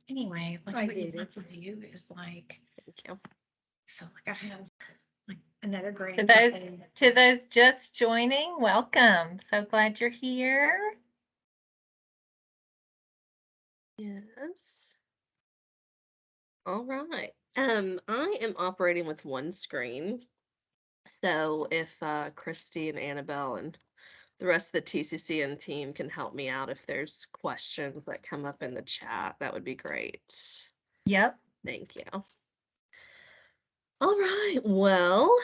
Anyway, like I what you did want it. to do is like, Thank you. so like I have like another To grant that those they, to those just joining, welcome. So glad you're here. Yes. All right. I am operating with one screen. So if Christy and Annabelle and the rest of the TCCN team can help me out if there's questions that come up in the chat, that would be great. Yep. Thank you. All right. Well,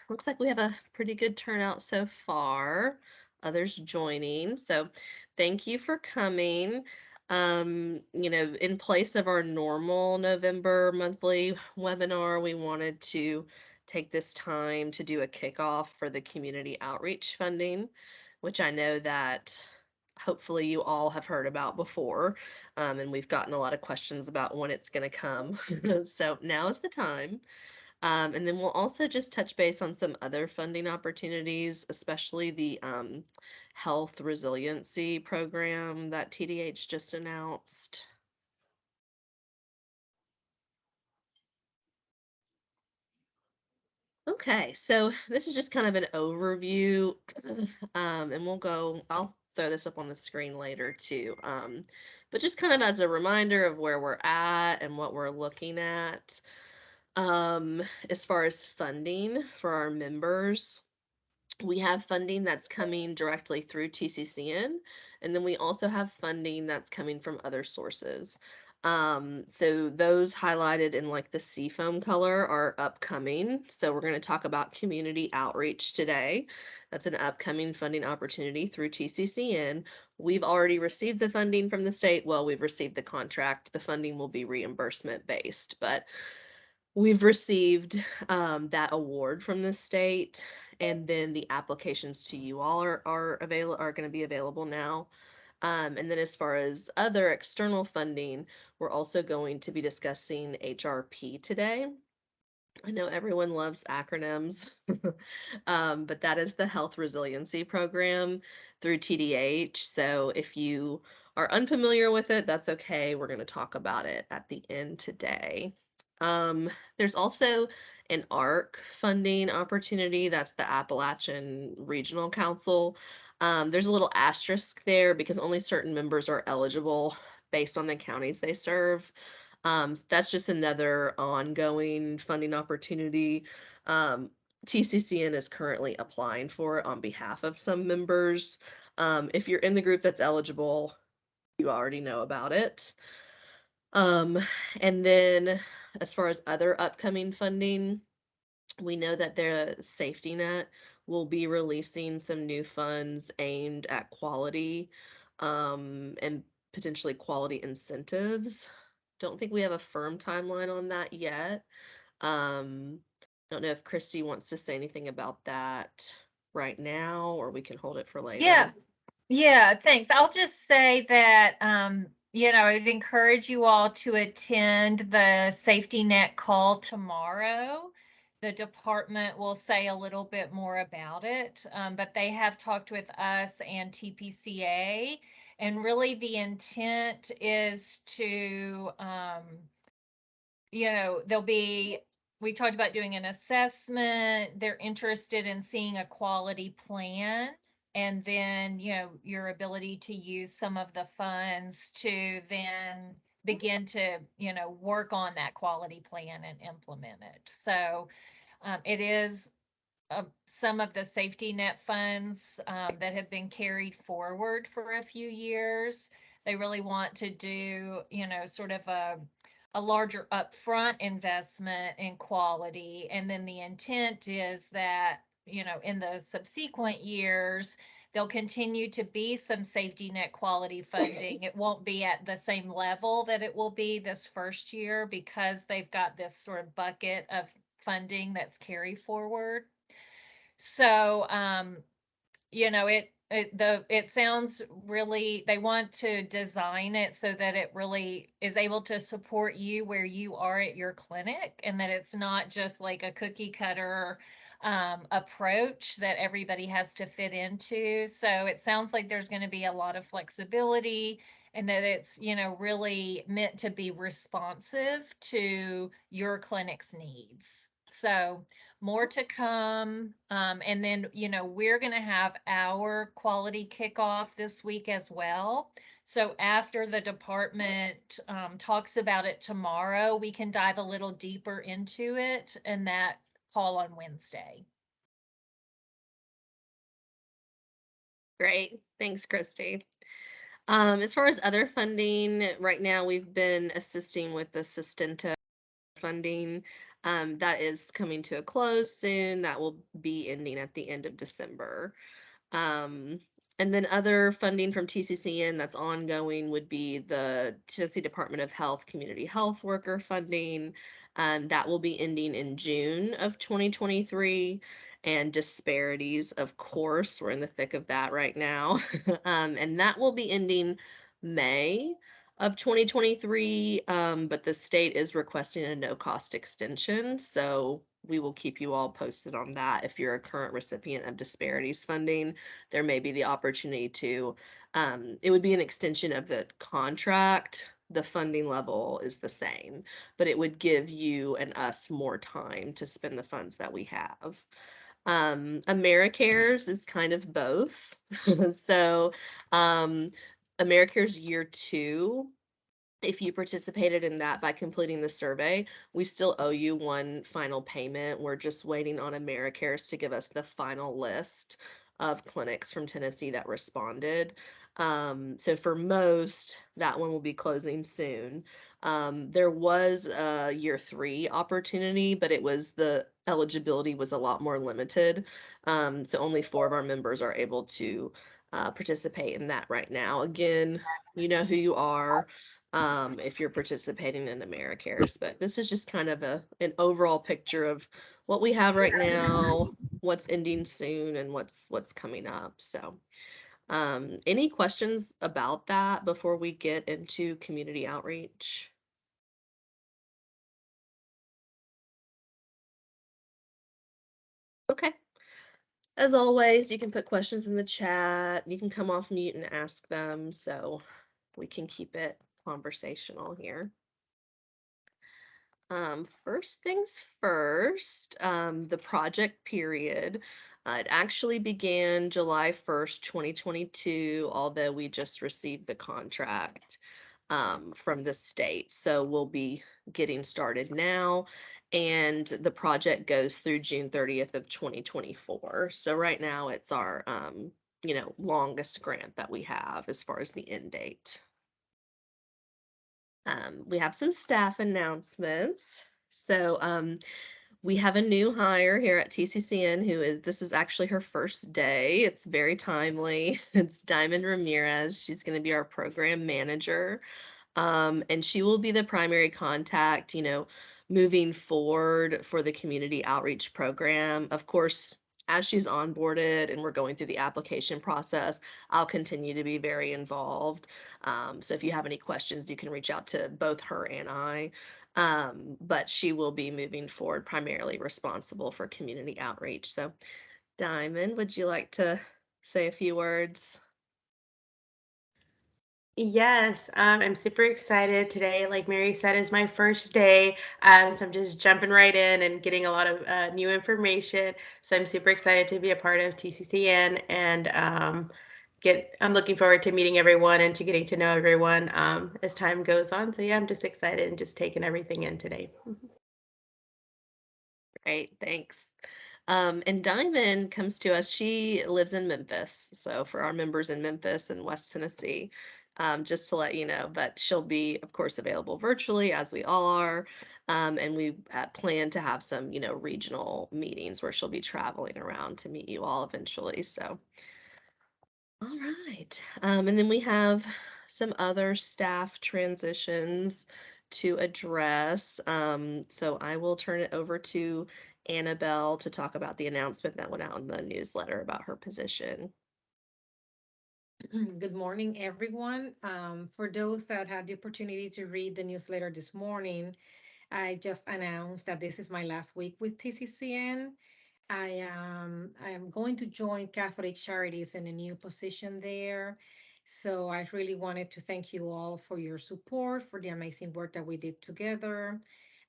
looks like we have a pretty good turnout so far. Others joining. So thank you for coming. In place of our normal November monthly webinar, we wanted to take this time to do a kickoff for the community outreach funding, which I know that hopefully you all have heard about before. And we've gotten a lot of questions about when it's going to come. So now is the time. And then we'll also just touch base on some other funding opportunities, especially the health resiliency program that TDH just announced. Okay, so this is just kind of an overview, and I'll throw this up on the screen later too. But just kind of as a reminder of where we're at and what we're looking at. As far as funding for our members, we have funding that's coming directly through TCCN, and then we also have funding that's coming from other sources. So those highlighted in like the seafoam color are upcoming. So we're going to talk about community outreach today. That's an upcoming funding opportunity through TCCN. We've already received the funding from the state. Well, we've received the contract. The funding will be reimbursement based, but we've received that award from the state, and then the applications to you all are going to be available now. And then as far as other external funding, we're also going to be discussing HRP today. I know everyone loves acronyms, but that is the Health Resiliency Program through TDH. So if you are unfamiliar with it, that's okay. We're going to talk about it at the end today. There's also an ARC funding opportunity. That's the Appalachian Regional Council. There's a little asterisk there because only certain members are eligible based on the counties they serve. So that's just another ongoing funding opportunity. TCCN is currently applying for it on behalf of some members. If you're in the group that's eligible, you already know about it. And then as far as other upcoming funding, we know that the safety net will be releasing some new funds aimed at quality and potentially quality incentives. Don't think we have a firm timeline on that yet. Don't know if Christy wants to say anything about that right now, or we can hold it for later. Yeah. Yeah, thanks. I'll just say that, I'd encourage you all to attend the safety net call tomorrow. The department will say a little bit more about it, but they have talked with us and TPCA, and really the intent is to, we talked about doing an assessment. They're interested in seeing a quality plan, and then, your ability to use some of the funds to then begin to, work on that quality plan and implement it. So it is some of the safety net funds that have been carried forward for a few years. They really want to do, sort of a larger upfront investment in quality. And then the intent is that, in the subsequent years, there'll continue to be some safety net quality funding. It won't be at the same level that it will be this first year because they've got this sort of bucket of funding that's carry forward. So, it sounds really, they want to design it so that it really is able to support you where you are at your clinic, and that it's not just like a cookie cutter approach that everybody has to fit into. So it sounds like there's going to be a lot of flexibility and that it's, really meant to be responsive to your clinic's needs. So more to come. And then, we're going to have our quality kickoff this week as well. So after the department talks about it tomorrow, we can dive a little deeper into it and that call on Wednesday. Great. Thanks, Christy. As far as other funding, right now we've been assisting with the Sustento funding. That is coming to a close soon. That will be ending at the end of December. Um, and then other funding from TCCN that's ongoing would be the Tennessee Department of Health Community Health Worker funding. That will be ending in June of 2023. And disparities, of course, we're in the thick of that right now. And that will be ending May of 2023. But the state is requesting a no cost extension. So we will keep you all posted on that. If you're a current recipient of disparities funding, there may be the opportunity to, it would be an extension of the contract. The funding level is the same, but it would give you and us more time to spend the funds that we have. AmeriCares is kind of both. So, um, AmeriCare's year two, if you participated in that by completing the survey, we still owe you one final payment. We're just waiting on AmeriCares to give us the final list of clinics from Tennessee that responded. So for most, that one will be closing soon. There was a year three opportunity, but it was the eligibility was a lot more limited. So only 4 of our members are able to participate in that right now. Again, you know who you are if you're participating in AmeriCares. But this is just kind of an overall picture of what we have right now, what's ending soon, and what's coming up. So, any questions about that before we get into community outreach? Okay. As always, you can put questions in the chat. You can come off mute and ask them so we can keep it conversational here. First things first, the project period. It actually began July 1st, 2022, although we just received the contract from the state. So we'll be getting started now. And the project goes through June 30th of 2024. So right now it's our longest grant that we have as far as the end date. We have some staff announcements. So we have a new hire here at TCCN this is actually her first day. It's very timely. It's Diamond Ramirez. She's going to be our program manager. And she will be the primary contact, moving forward for the community outreach program. Of course, as she's onboarded and we're going through the application process, I'll continue to be very involved. So if you have any questions, you can reach out to both her and I. But she will be moving forward, primarily responsible for community outreach. So, Diamond, would you like to say a few words? Yes, I'm super excited today. Like Mary said, is my first day. So I'm just jumping right in and getting a lot of new information. So I'm super excited to be a part of TCCN and I'm looking forward to meeting everyone and to getting to know everyone as time goes on. So yeah, I'm just excited and just taking everything in today. Great, thanks. And Diamond comes to us. She lives in Memphis. So for our members in Memphis and West Tennessee, just to let you know, but she'll be, of course, available virtually as we all are. And we plan to have some, regional meetings where she'll be traveling around to meet you all eventually. So, all right. And then we have some other staff transitions to address. So I will turn it over to Annabelle to talk about the announcement that went out in the newsletter about her position. Good morning, everyone. For those that had the opportunity to read the newsletter this morning, I just announced that this is my last week with TCCN. I am going to join Catholic Charities in a new position there. So I really wanted to thank you all for your support, for the amazing work that we did together.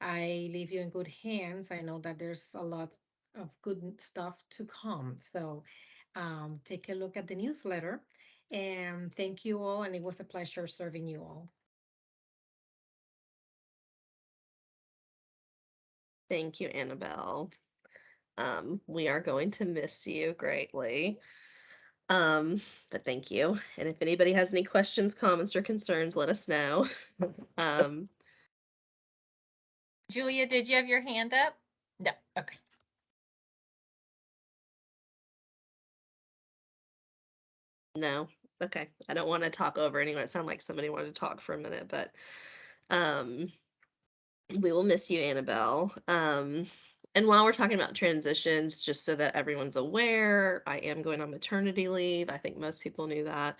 I leave you in good hands. I know that there's a lot of good stuff to come. So take a look at the newsletter. And thank you all. And it was a pleasure serving you all. Thank you, Annabelle. We are going to miss you greatly. But thank you. And if anybody has any questions, comments, or concerns, let us know. Um, Julia, did you have your hand up? No. Okay. no. Okay. I don't want to talk over anyone. It sounded like somebody wanted to talk for a minute, but um we will miss you, Annabelle. And while we're talking about transitions, just so that everyone's aware, I am going on maternity leave. I think most people knew that.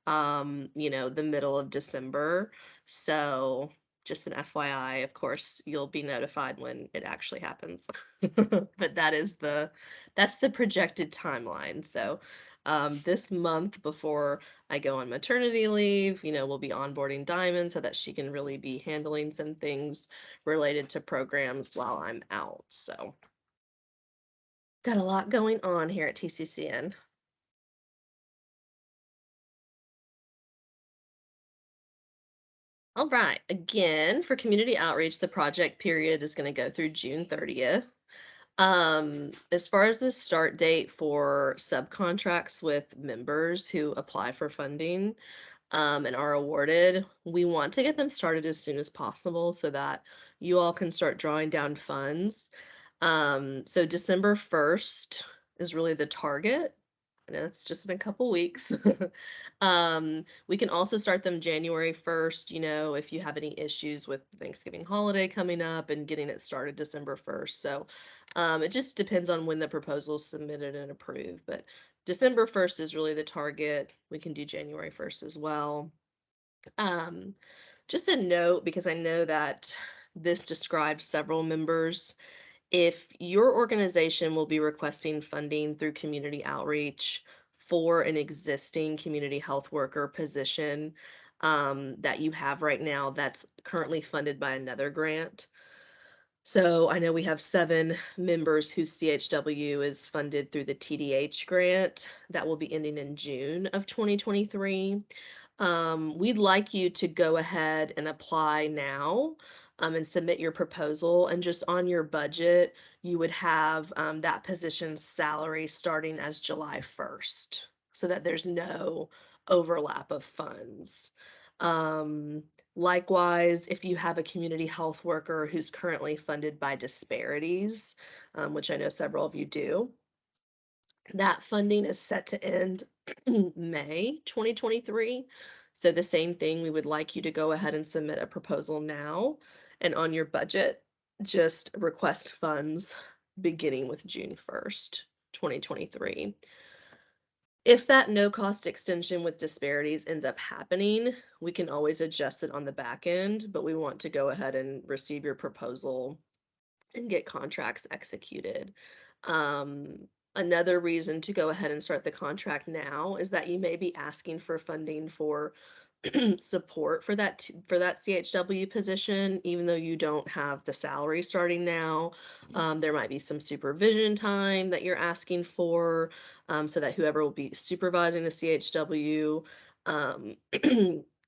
The middle of December. So just an FYI, of course, you'll be notified when it actually happens. But that's the projected timeline. So this month before I go on maternity leave, we'll be onboarding Diamond so that she can really be handling some things related to programs while I'm out. So got a lot going on here at TCCN. All right. Again, for community outreach, the project period is going to go through June 30th. As far as the start date for subcontracts with members who apply for funding, and are awarded, we want to get them started as soon as possible so that you all can start drawing down funds. So December 1st is really the target. I know it's just in a couple weeks. We can also start them January 1st, if you have any issues with Thanksgiving holiday coming up and getting it started December 1st. So it just depends on when the proposal is submitted and approved. But December 1st is really the target. We can do January 1st as well. Just a note, because I know that this describes several members. If your organization will be requesting funding through community outreach for an existing community health worker position that you have right now that's currently funded by another grant. So I know we have 7 members whose CHW is funded through the TDH grant that will be ending in June of 2023. We'd like you to go ahead and apply now and submit your proposal. And just on your budget, you would have that position's salary starting as July 1st so that there's no overlap of funds. Likewise, if you have a community health worker who's currently funded by disparities, which I know several of you do, that funding is set to end May 2023. So the same thing, we would like you to go ahead and submit a proposal now, and on your budget, just request funds beginning with June 1st, 2023. If that no cost extension with disparities ends up happening, we can always adjust it on the back end, but we want to go ahead and receive your proposal and get contracts executed. Another reason to go ahead and start the contract now is that you may be asking for funding for support for that CHW position, even though you don't have the salary starting now. There might be some supervision time that you're asking for, so that whoever will be supervising the CHW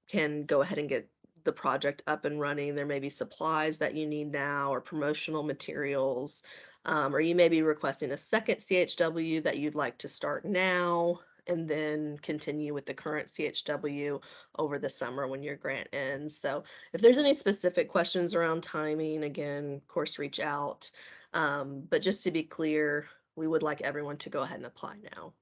can go ahead and get the project up and running. There may be supplies that you need now or promotional materials, or you may be requesting a second CHW that you'd like to start now and then continue with the current CHW over the summer when your grant ends. So if there's any specific questions around timing, again, of course, reach out. But just to be clear, we would like everyone to go ahead and apply now.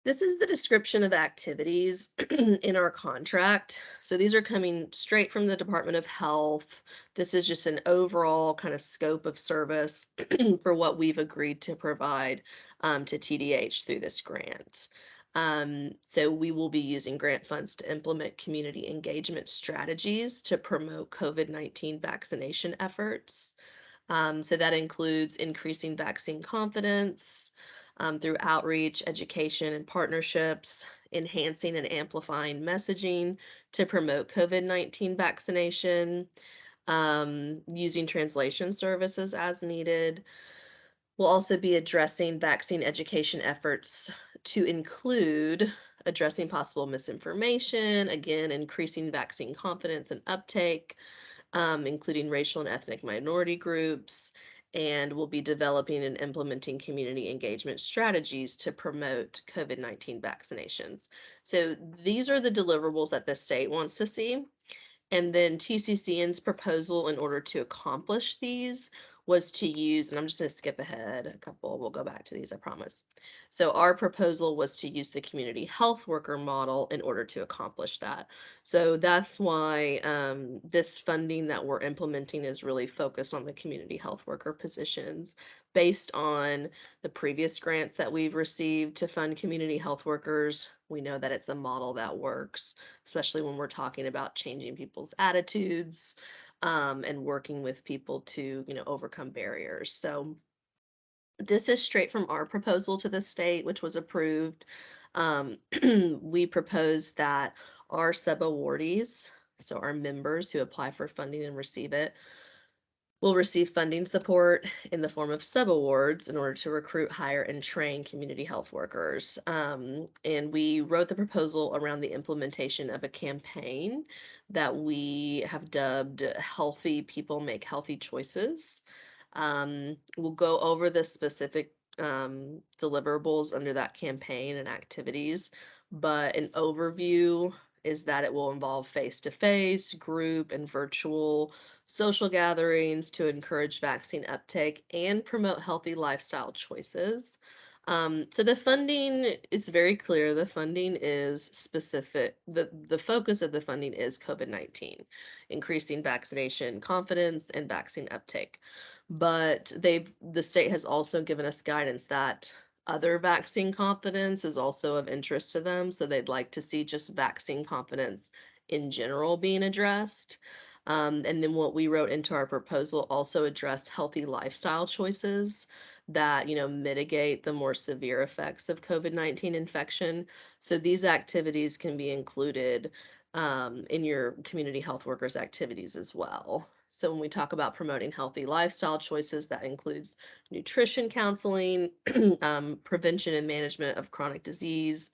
This is the description of activities in our contract. So these are coming straight from the Department of Health. This is just an overall kind of scope of service for what we've agreed to provide to TDH through this grant. So we will be using grant funds to implement community engagement strategies to promote COVID-19 vaccination efforts. So that includes increasing vaccine confidence through outreach, education, and partnerships, enhancing and amplifying messaging to promote COVID-19 vaccination, using translation services as needed. We'll also be addressing vaccine education efforts to include addressing possible misinformation, again, increasing vaccine confidence and uptake, including racial and ethnic minority groups, and we'll be developing and implementing community engagement strategies to promote COVID-19 vaccinations. So these are the deliverables that the state wants to see. And then TCCN's proposal in order to accomplish these was to use, and I'm just going to skip ahead a couple, we'll go back to these, I promise. So our proposal was to use the community health worker model in order to accomplish that. So that's why this funding that we're implementing is really focused on the community health worker positions based on the previous grants that we've received to fund community health workers. We know that it's a model that works, especially when we're talking about changing people's attitudes and working with people to, overcome barriers. So this is straight from our proposal to the state, which was approved. We proposed that our sub-awardees, so our members who apply for funding and receive it, will receive funding support in the form of subawards in order to recruit, hire, and train community health workers. And we wrote the proposal around the implementation of a campaign that we have dubbed Healthy People Make Healthy Choices. We'll go over the specific deliverables under that campaign and activities, but an overview is that it will involve face-to-face, group, and virtual social gatherings to encourage vaccine uptake and promote healthy lifestyle choices. So the funding is very clear. The funding is specific. The focus of the funding is COVID-19, increasing vaccination confidence and vaccine uptake. But the state has also given us guidance that other vaccine confidence is also of interest to them. So they'd like to see just vaccine confidence in general being addressed. And then what we wrote into our proposal also addressed healthy lifestyle choices that, mitigate the more severe effects of COVID-19 infection. So these activities can be included in your community health workers activities as well. So when we talk about promoting healthy lifestyle choices, that includes nutrition counseling, prevention and management of chronic disease,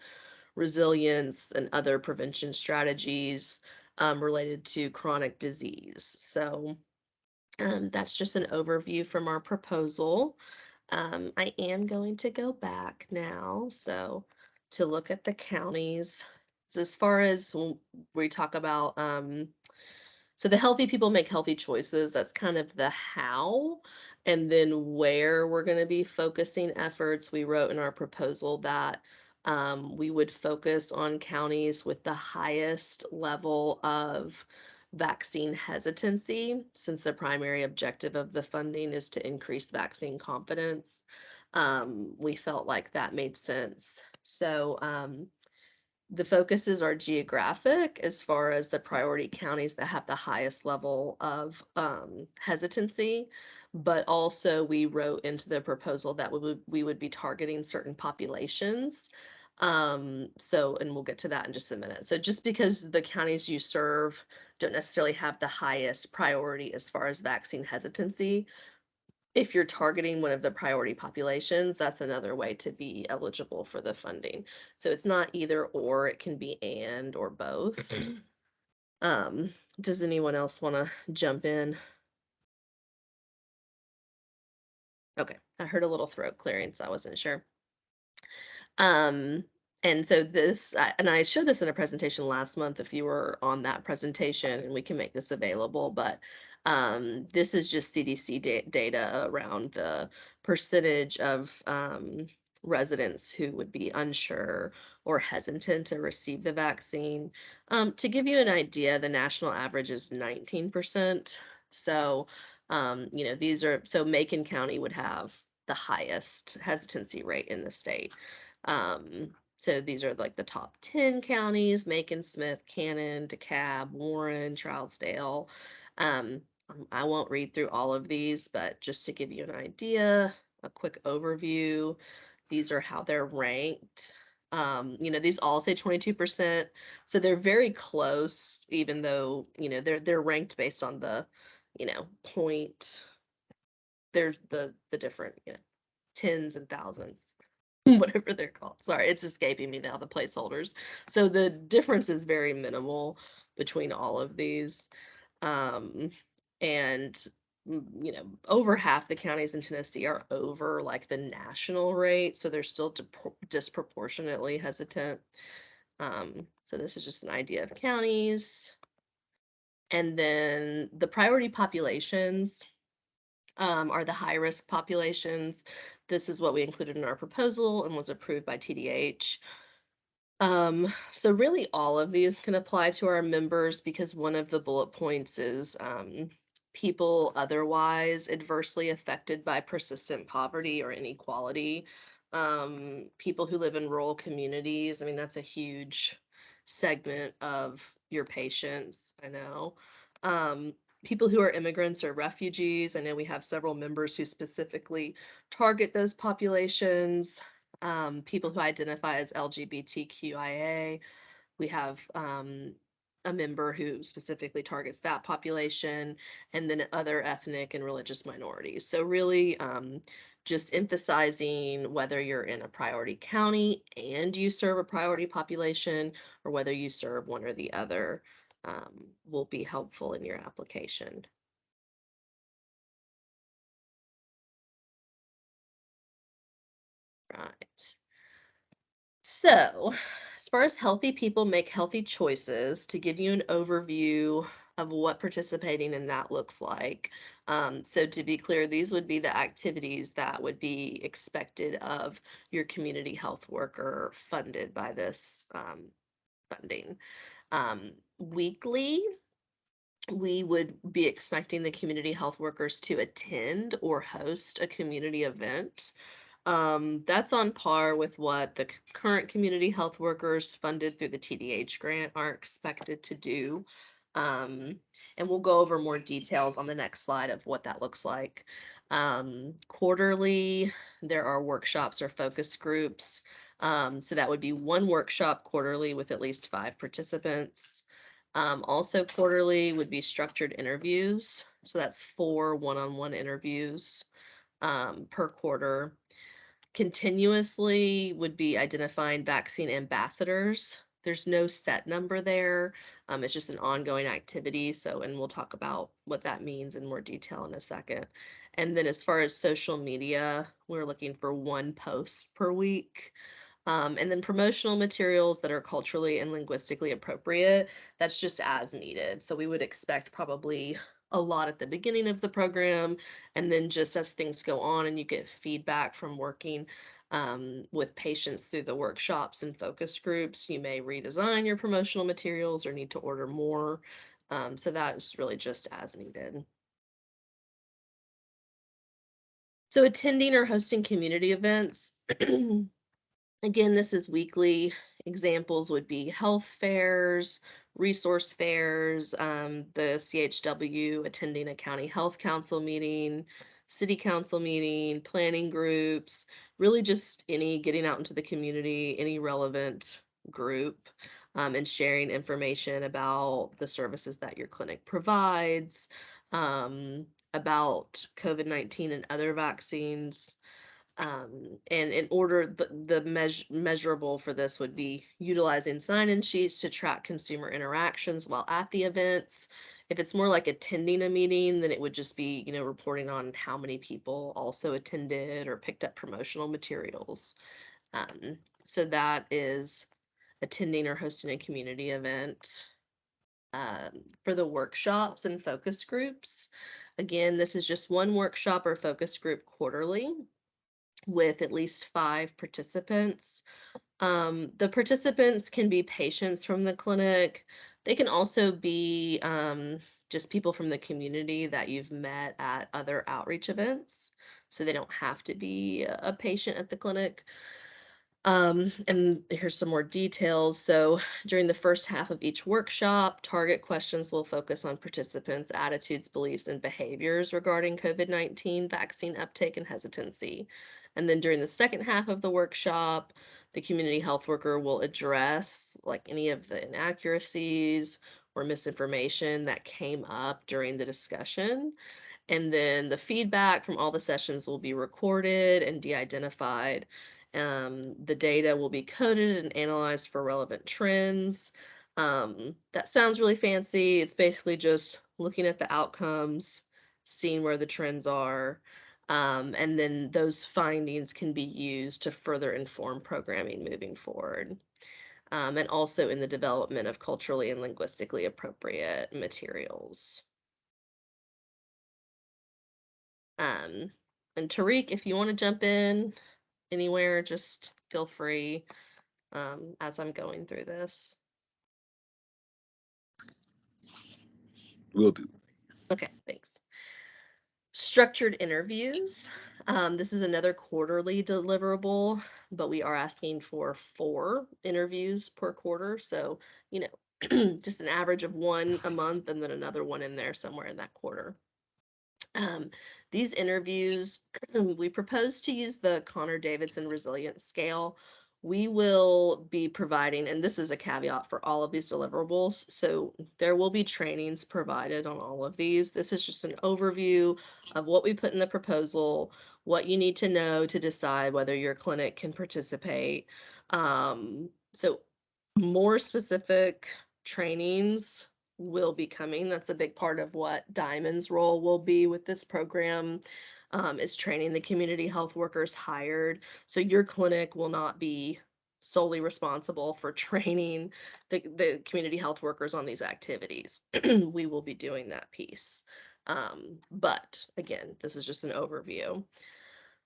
resilience, and other prevention strategies related to chronic disease. So that's just an overview from our proposal. I am going to go back now, so to look at the counties. So as far as when we talk about, so the healthy people make healthy choices, that's kind of the how, and then where we're going to be focusing efforts. We wrote in our proposal that we would focus on counties with the highest level of vaccine hesitancy, since the primary objective of the funding is to increase vaccine confidence. We felt like that made sense. So the focuses are geographic as far as the priority counties that have the highest level of hesitancy, but also we wrote into the proposal that we would be targeting certain populations. And we'll get to that in just a minute. So just because the counties you serve don't necessarily have the highest priority as far as vaccine hesitancy, if you're targeting one of the priority populations, that's another way to be eligible for the funding. So it's not either or, it can be and or both. Does anyone else want to jump in? Okay, I heard a little throat clearing, so I wasn't sure. And so and I showed this in a presentation last month if you were on that presentation, and we can make this available, but this is just CDC data around the percentage of residents who would be unsure or hesitant to receive the vaccine. To give you an idea, the national average is 19%. So, so Macon County would have the highest hesitancy rate in the state. So these are like the top 10 counties: Macon, Smith, Cannon, DeKalb, Warren, Trousdale. I won't read through all of these, but just to give you an idea, a quick overview, these are how they're ranked. These all say 22%, so they're very close, even though, they're ranked based on the, point. There's the different, tens and thousands, whatever they're called. Sorry, it's escaping me now, the placeholders. So the difference is very minimal between all of these. Um, and over half the counties in Tennessee are over like the national rate, so they're still disproportionately hesitant. So this is just an idea of counties. And then the priority populations are the high risk populations. This is what we included in our proposal and was approved by TDH. So really all of these can apply to our members, because one of the bullet points is people otherwise adversely affected by persistent poverty or inequality. People who live in rural communities, I mean, that's a huge segment of your patients, I know. People who are immigrants or refugees, I know we have several members who specifically target those populations. People who identify as LGBTQIA. We have a member who specifically targets that population, and then other ethnic and religious minorities. So really just emphasizing whether you're in a priority county and you serve a priority population, or whether you serve one or the other, will be helpful in your application. Right. So, as far as healthy people make healthy choices, to give you an overview of what participating in that looks like. So to be clear, these would be the activities that would be expected of your community health worker funded by this funding. Weekly, we would be expecting the community health workers to attend or host a community event. That's on par with what the current community health workers funded through the TDH grant are expected to do. And we'll go over more details on the next slide of what that looks like. Quarterly, there are workshops or focus groups. So that would be one workshop quarterly with at least 5 participants. Also quarterly would be structured interviews. So that's 4 one-on-one interviews per quarter. Continuously would be identifying vaccine ambassadors. There's no set number there. It's just an ongoing activity. And we'll talk about what that means in more detail in a second. And then as far as social media, we're looking for 1 post per week. And then promotional materials that are culturally and linguistically appropriate, that's just as needed. So we would expect probably a lot at the beginning of the program, and then just as things go on and you get feedback from working with patients through the workshops and focus groups, you may redesign your promotional materials or need to order more. So that is really just as needed. So attending or hosting community events. Again, this is weekly. Examples would be health fairs, resource fairs, the CHW attending a county health council meeting, city council meeting, planning groups, really just any getting out into the community, any relevant group, and sharing information about the services that your clinic provides, about COVID-19 and other vaccines. And in order, the measurable for this would be utilizing sign-in sheets to track consumer interactions while at the events. If it's more like attending a meeting, then it would just be, reporting on how many people also attended or picked up promotional materials. So that is attending or hosting a community event. For the workshops and focus groups, again, this is just 1 workshop or focus group quarterly with at least 5 participants. The participants can be patients from the clinic. They can also be just people from the community that you've met at other outreach events. So they don't have to be a patient at the clinic. And here's some more details. So during the first half of each workshop, target questions will focus on participants' attitudes, beliefs, and behaviors regarding COVID-19 vaccine uptake and hesitancy. And then during the second half of the workshop, the community health worker will address like any of the inaccuracies or misinformation that came up during the discussion. And then the feedback from all the sessions will be recorded and de-identified. The data will be coded and analyzed for relevant trends. That sounds really fancy. It's basically just looking at the outcomes, seeing where the trends are, and then those findings can be used to further inform programming moving forward. And also in the development of culturally and linguistically appropriate materials. And Tariq, if you want to jump in anywhere, just feel free as I'm going through this. Will do. Okay, thanks. Structured interviews. This is another quarterly deliverable, but we are asking for 4 interviews per quarter. So, just an average of 1 a month and then another one in there somewhere in that quarter. These interviews, we propose to use the Connor-Davidson Resilience Scale. We will be providing, and this is a caveat for all of these deliverables, so there will be trainings provided on all of these. This is just an overview of what we put in the proposal, what you need to know to decide whether your clinic can participate. So more specific trainings will be coming. That's a big part of what Diamond's role will be with this program, is training the community health workers hired. So your clinic will not be solely responsible for training the community health workers on these activities. We will be doing that piece. But again, this is just an overview.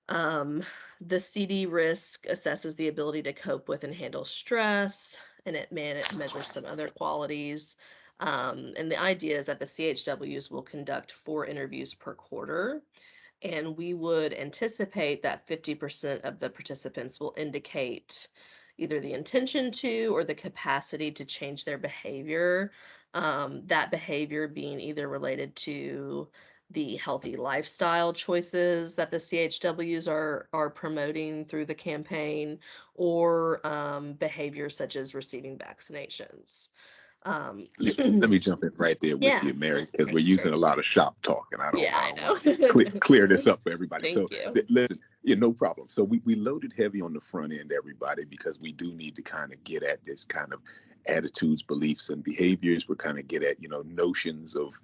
The CD risk assesses the ability to cope with and handle stress, and it measures some other qualities. And the idea is that the CHWs will conduct 4 interviews per quarter, and we would anticipate that 50% of the participants will indicate either the intention to or the capacity to change their behavior. That behavior being either related to the healthy lifestyle choices that the CHWs are promoting through the campaign, or behaviors such as receiving vaccinations. Let me jump in right there with you, Mary, because we're using a lot of shop talk, and I don't want to clear this up for everybody. Thank So you. listen, no problem. So we loaded heavy on the front end, everybody, because we do need to kind of get at this kind of attitudes, beliefs, and behaviors. We're kind of get at notions of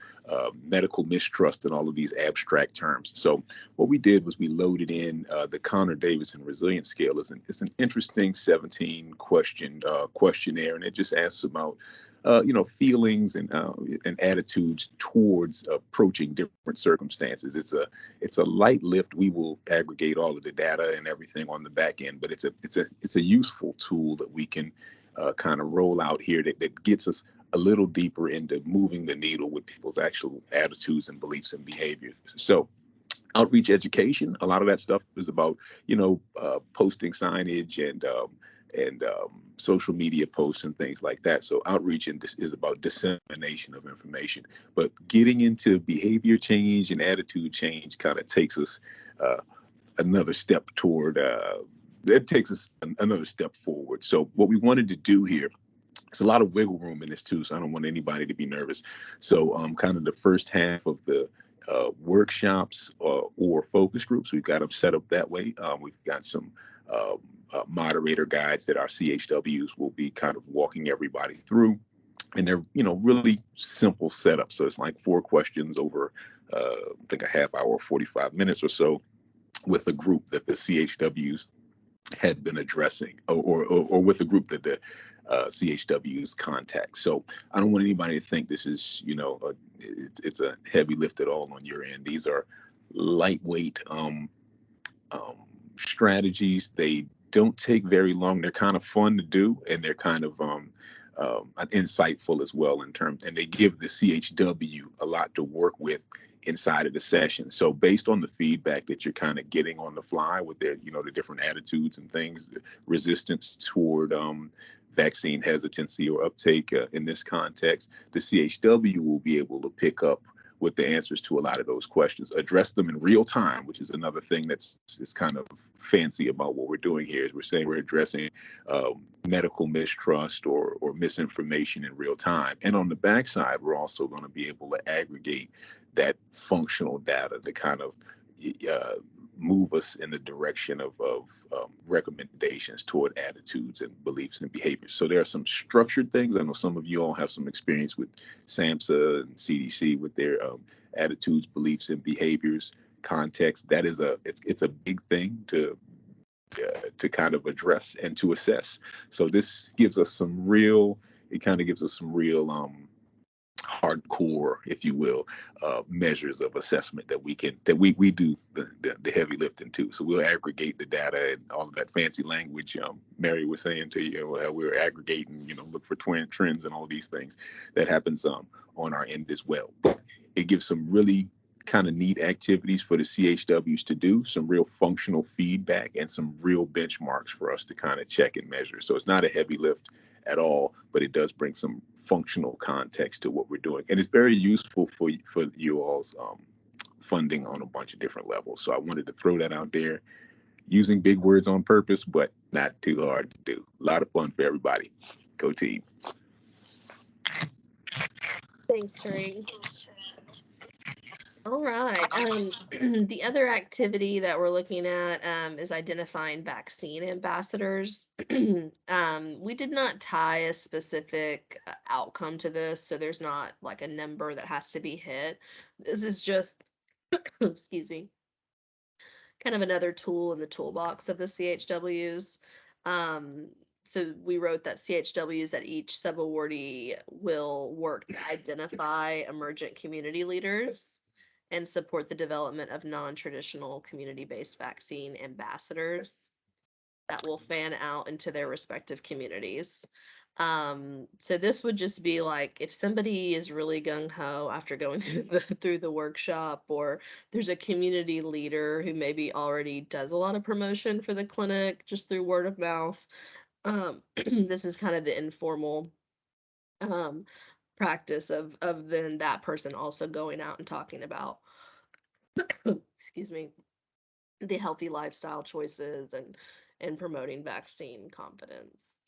medical mistrust and all of these abstract terms. So what we did was we loaded in the Connor-Davidson Resilience Scale. It's an interesting 17 question questionnaire, and it just asks about feelings and attitudes towards approaching different circumstances. It's a light lift. We will aggregate all of the data and everything on the back end, but it's a useful tool that we can kind of roll out here that gets us a little deeper into moving the needle with people's actual attitudes and beliefs and behaviors. So outreach education, a lot of that stuff is about posting signage and social media posts and things like that. So outreach is about dissemination of information, but getting into behavior change and attitude change kind of takes us another step toward another step forward. So what we wanted to do here, there's a lot of wiggle room in this too, so I don't want anybody to be nervous. So kind of the first half of the workshops or focus groups, we've got them set up that way. We've got some moderator guides that our CHWs will be kind of walking everybody through, and they're really simple setup. So it's like 4 questions over I think a half hour, 45 minutes or so, with a group that the CHWs had been addressing, or with a group that the CHWs contact. So I don't want anybody to think this is it's a heavy lift at all on your end. These are lightweight strategies. They don't take very long. They're kind of fun to do, and they're kind of insightful as well in terms, and they give the CHW a lot to work with inside of the session. So based on the feedback that you're kind of getting on the fly with their, the different attitudes and things, resistance toward vaccine hesitancy or uptake in this context, the CHW will be able to pick up with the answers to a lot of those questions, address them in real time, which is another thing that's is kind of fancy about what we're doing here. Is we're saying we're addressing medical mistrust or misinformation in real time. And on the backside, we're also going to be able to aggregate that functional data to kind of move us in the direction of recommendations toward attitudes and beliefs and behaviors. So there are some structured things. I know some of you all have some experience with SAMHSA and CDC with their attitudes, beliefs, and behaviors context. That is it's a big thing to kind of address and to assess. So this gives us some real, it kind of gives us some real hardcore, if you will, measures of assessment that we do the heavy lifting too. So we'll aggregate the data and all of that fancy language Mary was saying to you, how we're aggregating, look for trends and all of these things that happens on our end as well. But it gives some really kind of neat activities for the CHWs to do, some real functional feedback and some real benchmarks for us to kind of check and measure. So it's not a heavy lift at all, but it does bring some functional context to what we're doing. And it's very useful for you all's funding on a bunch of different levels. So I wanted to throw that out there, using big words on purpose, but not too hard to do. A lot of fun for everybody. Go team. Thanks, Greg. All right. The other activity that we're looking at is identifying vaccine ambassadors. We did not tie a specific outcome to this, so there's not like a number that has to be hit. This is just, excuse me, kind of another tool in the toolbox of the CHWs. So we wrote that CHWs at each subawardee will work to identify emergent community leaders and support the development of non-traditional community-based vaccine ambassadors that will fan out into their respective communities. So this would just be like if somebody is really gung-ho after going through the workshop, or there's a community leader who maybe already does a lot of promotion for the clinic just through word of mouth. This is kind of the informal practice of then that person also going out and talking about excuse me, the healthy lifestyle choices and promoting vaccine confidence.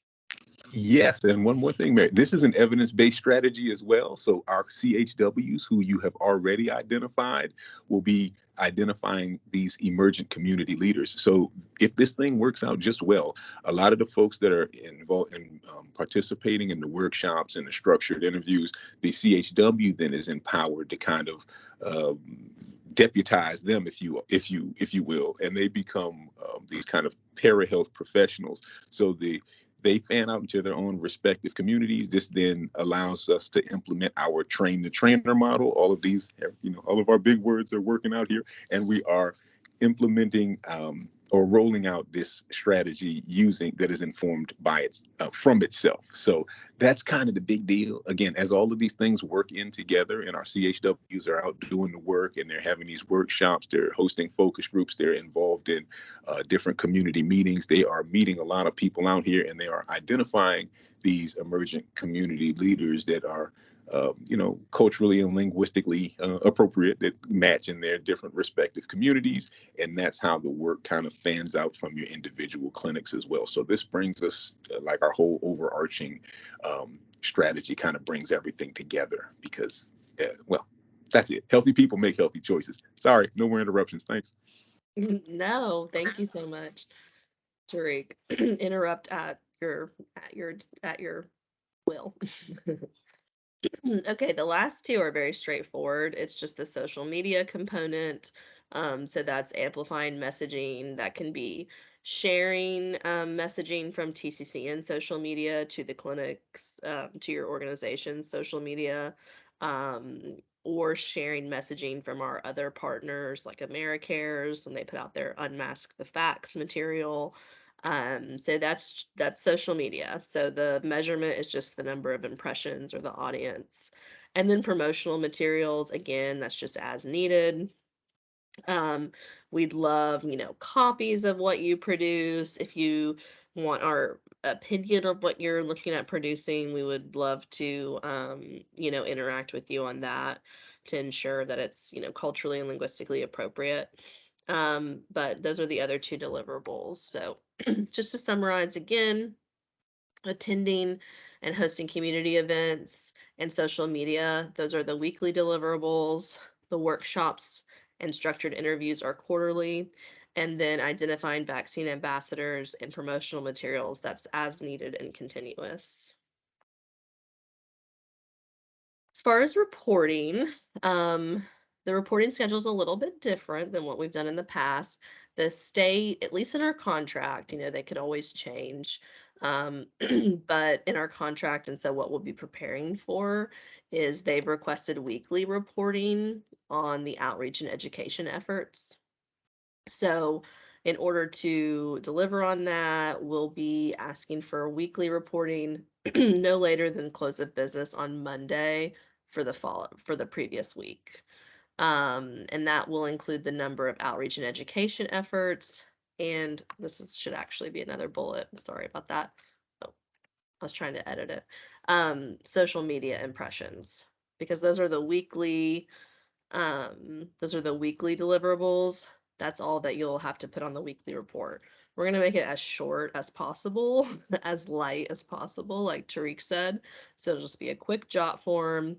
Yes, and one more thing, Mary. This is an evidence-based strategy as well. So our CHWs, who you have already identified, will be identifying these emergent community leaders. So if this thing works out just well, a lot of the folks that are involved in participating in the workshops and the structured interviews, the CHW then is empowered to kind of deputize them, if you will, and they become these kind of para-health professionals. So they fan out into their own respective communities. This then allows us to implement our train the trainer model. All of these, all of our big words are working out here, and we are implementing or rolling out this strategy that is informed by from itself. So that's kind of the big deal. Again, as all of these things work in together, and our CHWs are out doing the work, and they're having these workshops, they're hosting focus groups, they're involved in different community meetings. They are meeting a lot of people out here, and they are identifying these emergent community leaders that are culturally and linguistically appropriate, that match in their different respective communities. And that's how the work kind of fans out from your individual clinics as well. So this brings us like our whole overarching strategy kind of brings everything together because, well, that's it. Healthy people make healthy choices. Sorry, no more interruptions. Thanks. No, thank you so much, Tariq. Interrupt at your will. Okay, the last two are very straightforward. It's just the social media component. So that's amplifying messaging. That can be sharing messaging from TCCN social media to the clinics, to your organization's social media, or sharing messaging from our other partners like AmeriCares when they put out their Unmask the Facts material. So that's social media. So the measurement is just the number of impressions or the audience. And then promotional materials, again, that's just as needed. We'd love, copies of what you produce. If you want our opinion of what you're looking at producing, we would love to, interact with you on that to ensure that it's, culturally and linguistically appropriate. But those are the other two deliverables. So just to summarize again, attending and hosting community events and social media, those are the weekly deliverables. The workshops and structured interviews are quarterly. And then identifying vaccine ambassadors and promotional materials, that's as needed and continuous. As far as reporting, the reporting schedule is a little bit different than what we've done in the past. The state, at least in our contract, they could always change. But in our contract, and so what we'll be preparing for is they've requested weekly reporting on the outreach and education efforts. So in order to deliver on that, we'll be asking for weekly reporting no later than close of business on Monday for the previous week. And that will include the number of outreach and education efforts. And should actually be another bullet. Sorry about that. Oh, I was trying to edit it. Social media impressions, because those are the weekly deliverables. That's all that you'll have to put on the weekly report. We're going to make it as short as possible, as light as possible, like Tariq said. So it'll just be a quick jot form.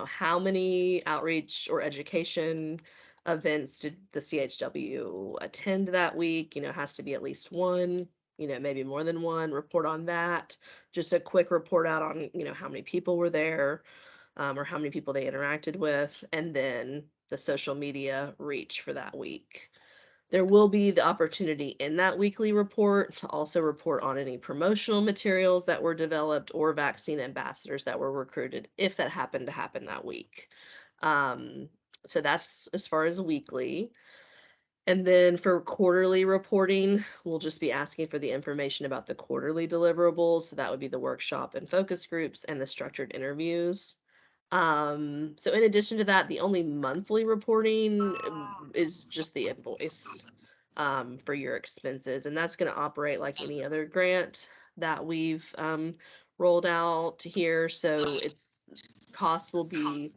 How many outreach or education events did the CHW attend that week? It has to be at least one, maybe more than one. Report on that. Just a quick report out on, how many people were there, or how many people they interacted with, and then the social media reach for that week. There will be the opportunity in that weekly report to also report on any promotional materials that were developed or vaccine ambassadors that were recruited, if that happened to happen that week. So that's as far as weekly. And then for quarterly reporting, we'll just be asking for the information about the quarterly deliverables. So that would be the workshop and focus groups and the structured interviews. So in addition to that, the only monthly reporting is just the invoice for your expenses, and that's going to operate like any other grant that we've rolled out here. So its costs will be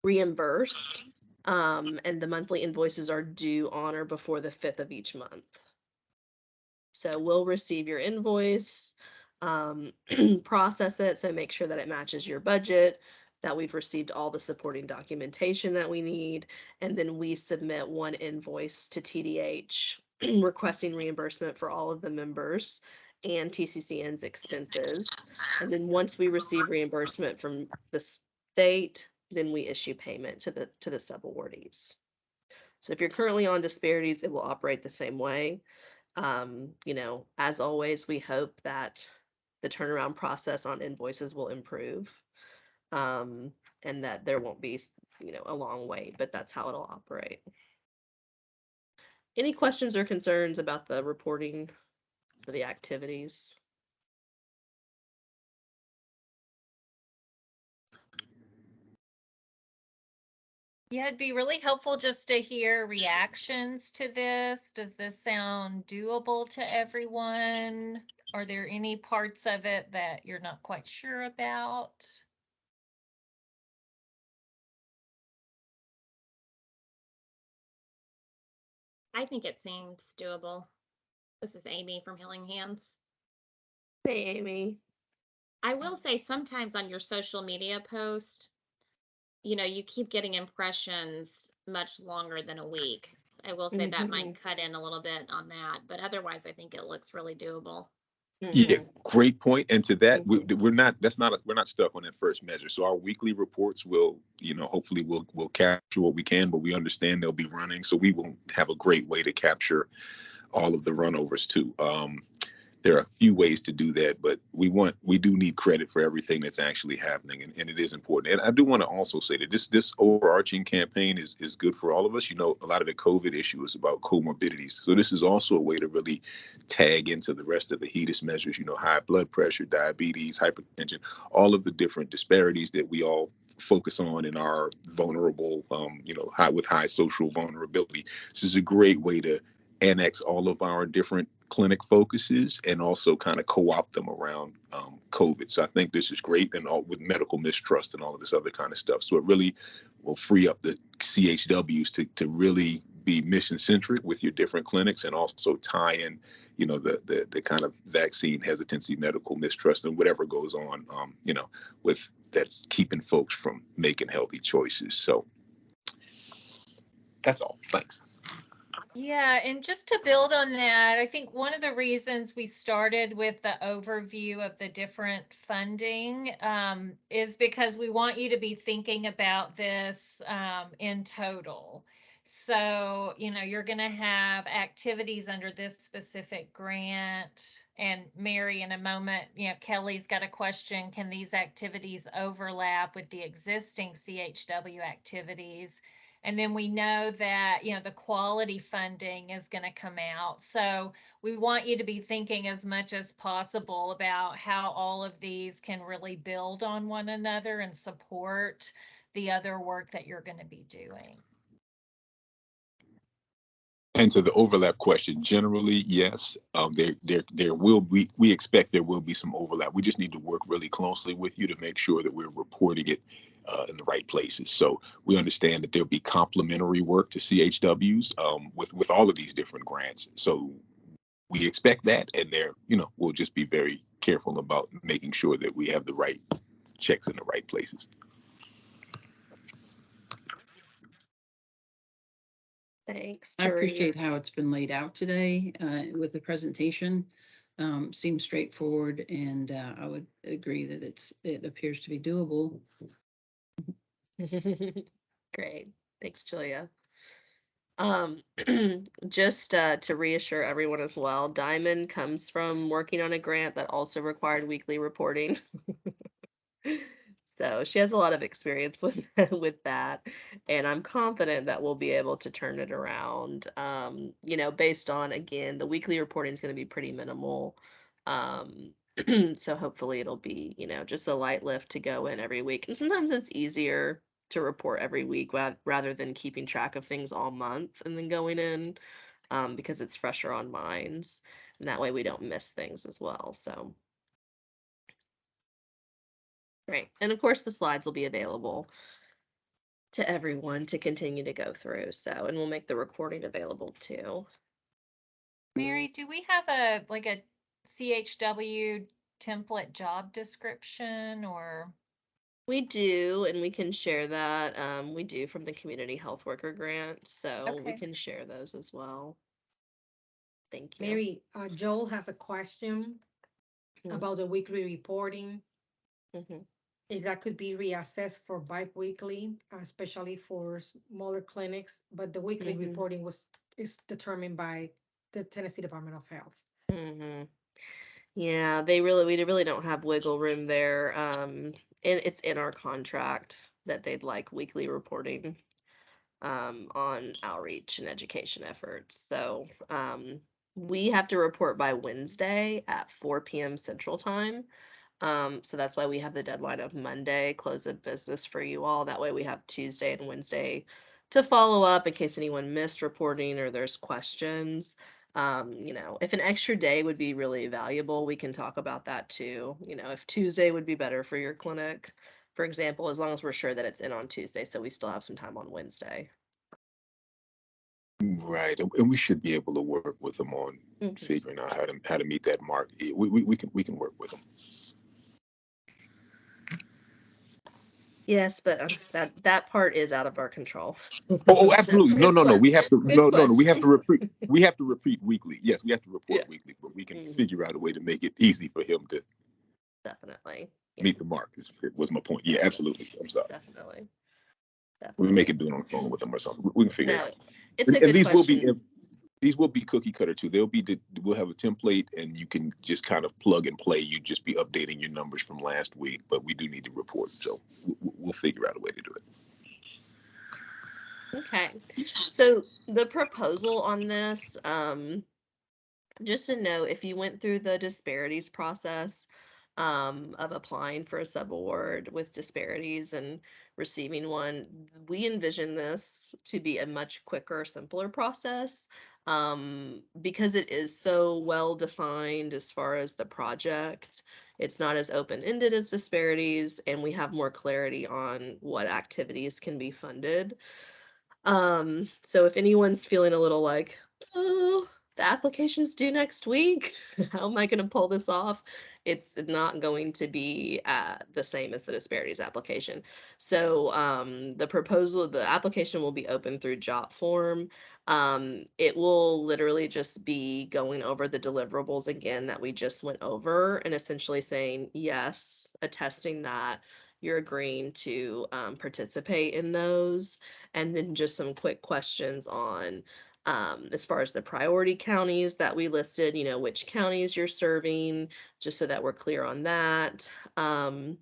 reimbursed, and the monthly invoices are due on or before the 5th of each month. So we'll receive your invoice, process it, so make sure that it matches your budget, that we've received all the supporting documentation that we need, and then we submit one invoice to TDH requesting reimbursement for all of the members and TCCN's expenses. And then once we receive reimbursement from the state, then we issue payment to the sub-awardees. So if you're currently on disparities, it will operate the same way. As always, we hope that the turnaround process on invoices will improve, and that there won't be, a long wait, but that's how it'll operate. Any questions or concerns about the reporting for the activities? Yeah, it'd be really helpful just to hear reactions to this. Does this sound doable to everyone? Are there any parts of it that you're not quite sure about? I think it seems doable. This is Amy from Healing Hands. Hey, Amy. I will say sometimes on your social media post, you keep getting impressions much longer than a week. I will say that might cut in a little bit on that, but otherwise I think it looks really doable. Yeah, great point. And to that, we're not stuck on that first measure. So our weekly reports will, hopefully we'll capture what we can, but we understand they'll be running. So we will have a great way to capture all of the runovers too. there are a few ways to do that, but we do need credit for everything that's actually happening, and it is important. And I do want to also say that this overarching campaign is good for all of us. You know, a lot of the COVID issue is about comorbidities, so this is also a way to really tag into the rest of the HEDIS measures. You know, high blood pressure, diabetes, hypertension, all of the different disparities that we all focus on in our vulnerable, with high social vulnerability. This is a great way to annex all of our different clinic focuses and also kind of co-opt them around COVID. So I think this is great, and all with medical mistrust and all of this other kind of stuff. So it really will free up the CHWs to really be mission centric with your different clinics, and also tie in, the kind of vaccine hesitancy, medical mistrust, and whatever goes on, with that's keeping folks from making healthy choices. So that's all. Thanks. Yeah, and just to build on that, I think one of the reasons we started with the overview of the different funding is because we want you to be thinking about this in total. So, you're going to have activities under this specific grant. And Mary, in a moment, Kelly's got a question. Can these activities overlap with the existing CHW activities? And then we know that, the quality funding is going to come out. So we want you to be thinking as much as possible about how all of these can really build on one another and support the other work that you're going to be doing. And to the overlap question, generally, yes, there will be, we expect there will be some overlap. We just need to work really closely with you to make sure that we're reporting it in the right places. So we understand that there'll be complementary work to CHWs with all of these different grants. So we expect that, and we'll just be very careful about making sure that we have the right checks in the right places. Thanks, I Therese. appreciate how it's been laid out today with the presentation. Seems straightforward, and I would agree that it appears to be doable. Great. Thanks, Julia. Just to reassure everyone as well, Diamond comes from working on a grant that also required weekly reporting. So she has a lot of experience with that, and I'm confident that we'll be able to turn it around. Based on, again, the weekly reporting is going to be pretty minimal. So hopefully it'll be, just a light lift to go in every week. And sometimes it's easier to report every week rather than keeping track of things all month and then going in, because it's fresher on minds, and that way we don't miss things as well. So great. And of course the slides will be available to everyone to continue to go through. So, and we'll make the recording available too. Mary, do we have a CHW template job description, or? We do, and we can share that. We do from the community health worker grant, so we can share those as well. Thank you. Mary, Joel has a question about the weekly reporting. If that could be reassessed for bi-weekly, especially for smaller clinics, but the weekly reporting is determined by the Tennessee Department of Health. Yeah, we really don't have wiggle room there. And it's in our contract that they'd like weekly reporting on outreach and education efforts. So we have to report by Wednesday at 4 p.m. Central Time. So that's why we have the deadline of Monday, close of business for you all. That way we have Tuesday and Wednesday to follow up in case anyone missed reporting or there's questions. If an extra day would be really valuable, we can talk about that too. If Tuesday would be better for your clinic, for example, as long as we're sure that it's in on Tuesday, so we still have some time on Wednesday. Right, and we should be able to work with them on figuring out how to meet that mark. We can work with them. Yes, but that part is out of our control. Oh, absolutely. No. We have to. No. We have to repeat. Question. We have to repeat weekly. Yes, we have to report Yeah. weekly, but we can figure out a way to make it easy for him to Definitely meet the mark. Was my point. Yeah, absolutely. I'm sorry. Definitely. We make it do it on the phone with them or something. We can figure it out. It's a And good these question. These will be cookie cutter too. We'll have a template and you can just kind of plug and play. You just be updating your numbers from last week, but we do need to report. So we'll figure out a way to do it. Okay. So the proposal on this, just to know, if you went through the disparities process of applying for a subaward with disparities and receiving one, we envision this to be a much quicker, simpler process because it is so well defined as far as the project. It's not as open-ended as disparities, and we have more clarity on what activities can be funded. So if anyone's feeling a little like, oh, the application's due next week, how am I going to pull this off? It's not going to be the same as the disparities application. So the application will be open through Jot form. It will literally just be going over the deliverables again that we just went over and essentially saying yes, attesting that you're agreeing to participate in those, and then just some quick questions on as far as the priority counties that we listed, which counties you're serving, just so that we're clear on that. And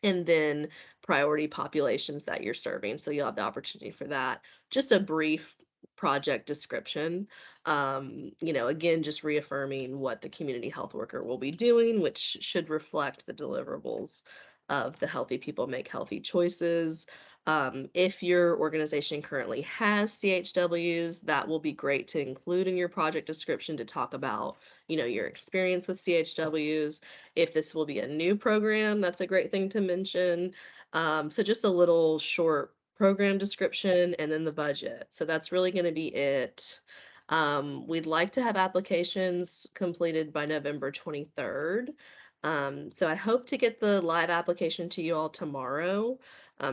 then priority populations that you're serving. So you'll have the opportunity for that. Just a brief project description. Again, just reaffirming what the community health worker will be doing, which should reflect the deliverables of the Healthy People Make Healthy Choices. If your organization currently has CHWs, that will be great to include in your project description to talk about, your experience with CHWs. If this will be a new program, that's a great thing to mention. So just a little short program description and then the budget. So that's really going to be it. We'd like to have applications completed by November 23rd. So I hope to get the live application to you all tomorrow.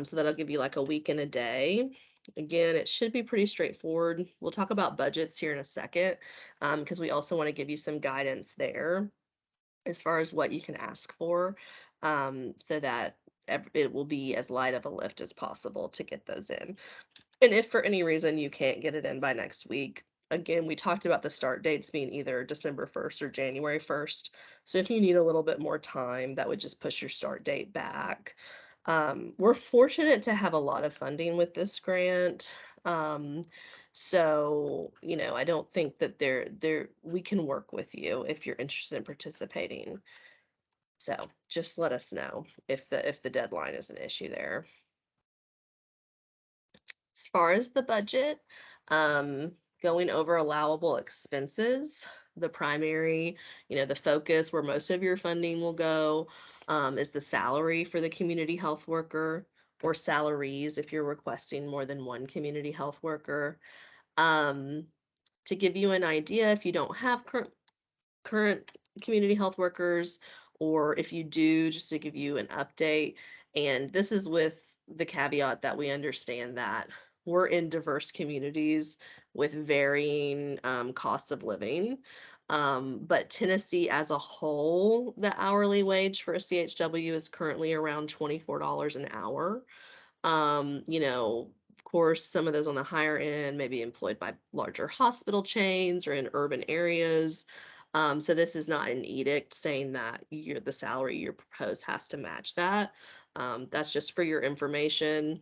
So that'll give you like a week and a day. Again, it should be pretty straightforward. We'll talk about budgets here in a second, because we also want to give you some guidance there as far as what you can ask for, so that it will be as light of a lift as possible to get those in. And if for any reason you can't get it in by next week, again, we talked about the start dates being either December 1st or January 1st. So if you need a little bit more time, that would just push your start date back. We're fortunate to have a lot of funding with this grant. So, I don't think that we can work with you if you're interested in participating. So just let us know if the deadline is an issue there. As far as the budget, going over allowable expenses, the primary, the focus where most of your funding will go, is the salary for the community health worker, or salaries if you're requesting more than one community health worker. To give you an idea, if you don't have current community health workers, or if you do, just to give you an update. And this is with the caveat that we understand that we're in diverse communities with varying costs of living. But Tennessee as a whole, the hourly wage for a CHW is currently around $24 an hour. Of course, some of those on the higher end may be employed by larger hospital chains or in urban areas. So this is not an edict saying that the salary you propose has to match that. That's just for your information.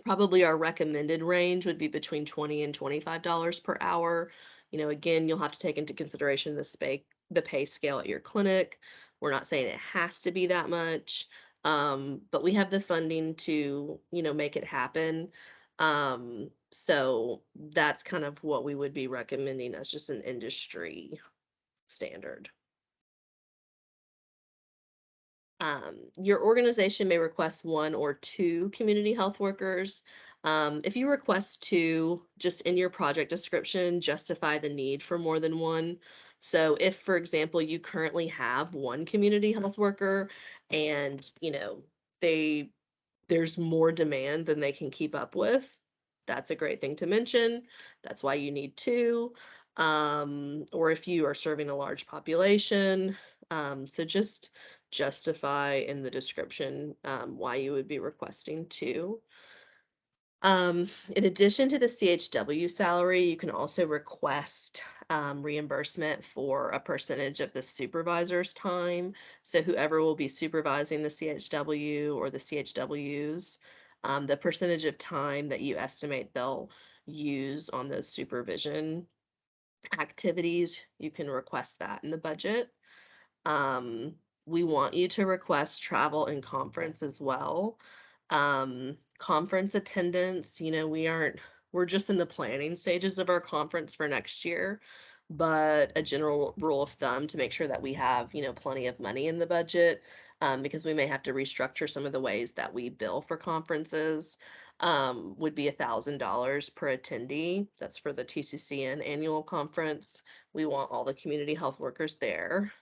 Probably our recommended range would be between $20 and $25 per hour. Again, you'll have to take into consideration the pay scale at your clinic. We're not saying it has to be that much, but we have the funding to, make it happen. So that's kind of what we would be recommending as just an industry standard. Your organization may request one or two community health workers. If you request two, just in your project description, justify the need for more than one. So if, for example, you currently have one community health worker and, there's more demand than they can keep up with, that's a great thing to mention. That's why you need two. Or if you are serving a large population. So just justify in the description why you would be requesting two. In addition to the CHW salary, you can also request reimbursement for a percentage of the supervisor's time. So whoever will be supervising the CHW or the CHWs, the percentage of time that you estimate they'll use on those supervision activities, you can request that in the budget. Um, we want you to request travel and conference as well. Conference attendance, we're just in the planning stages of our conference for next year, but a general rule of thumb to make sure that we have, plenty of money in the budget, because we may have to restructure some of the ways that we bill for conferences, would be $1,000 per attendee. That's for the TCCN annual conference. We want all the community health workers there.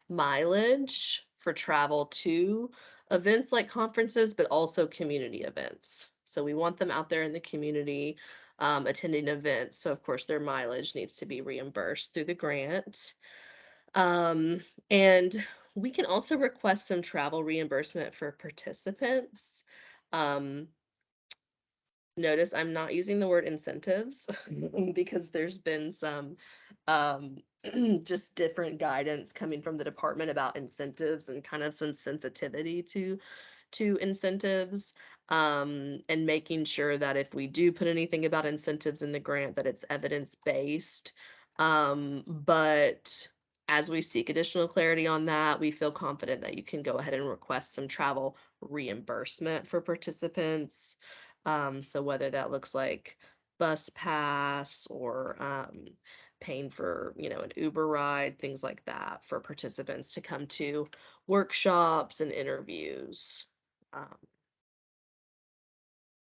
Mileage for travel to events like conferences, but also community events. So we want them out there in the community, attending events. So of course their mileage needs to be reimbursed through the grant. And we can also request some travel reimbursement for participants. Notice I'm not using the word incentives because there's been some just different guidance coming from the department about incentives and kind of some sensitivity to incentives, and making sure that if we do put anything about incentives in the grant that it's evidence-based. But as we seek additional clarity on that, we feel confident that you can go ahead and request some travel reimbursement for participants. So whether that looks like bus pass or paying for, an Uber ride, things like that for participants to come to workshops and interviews. Um,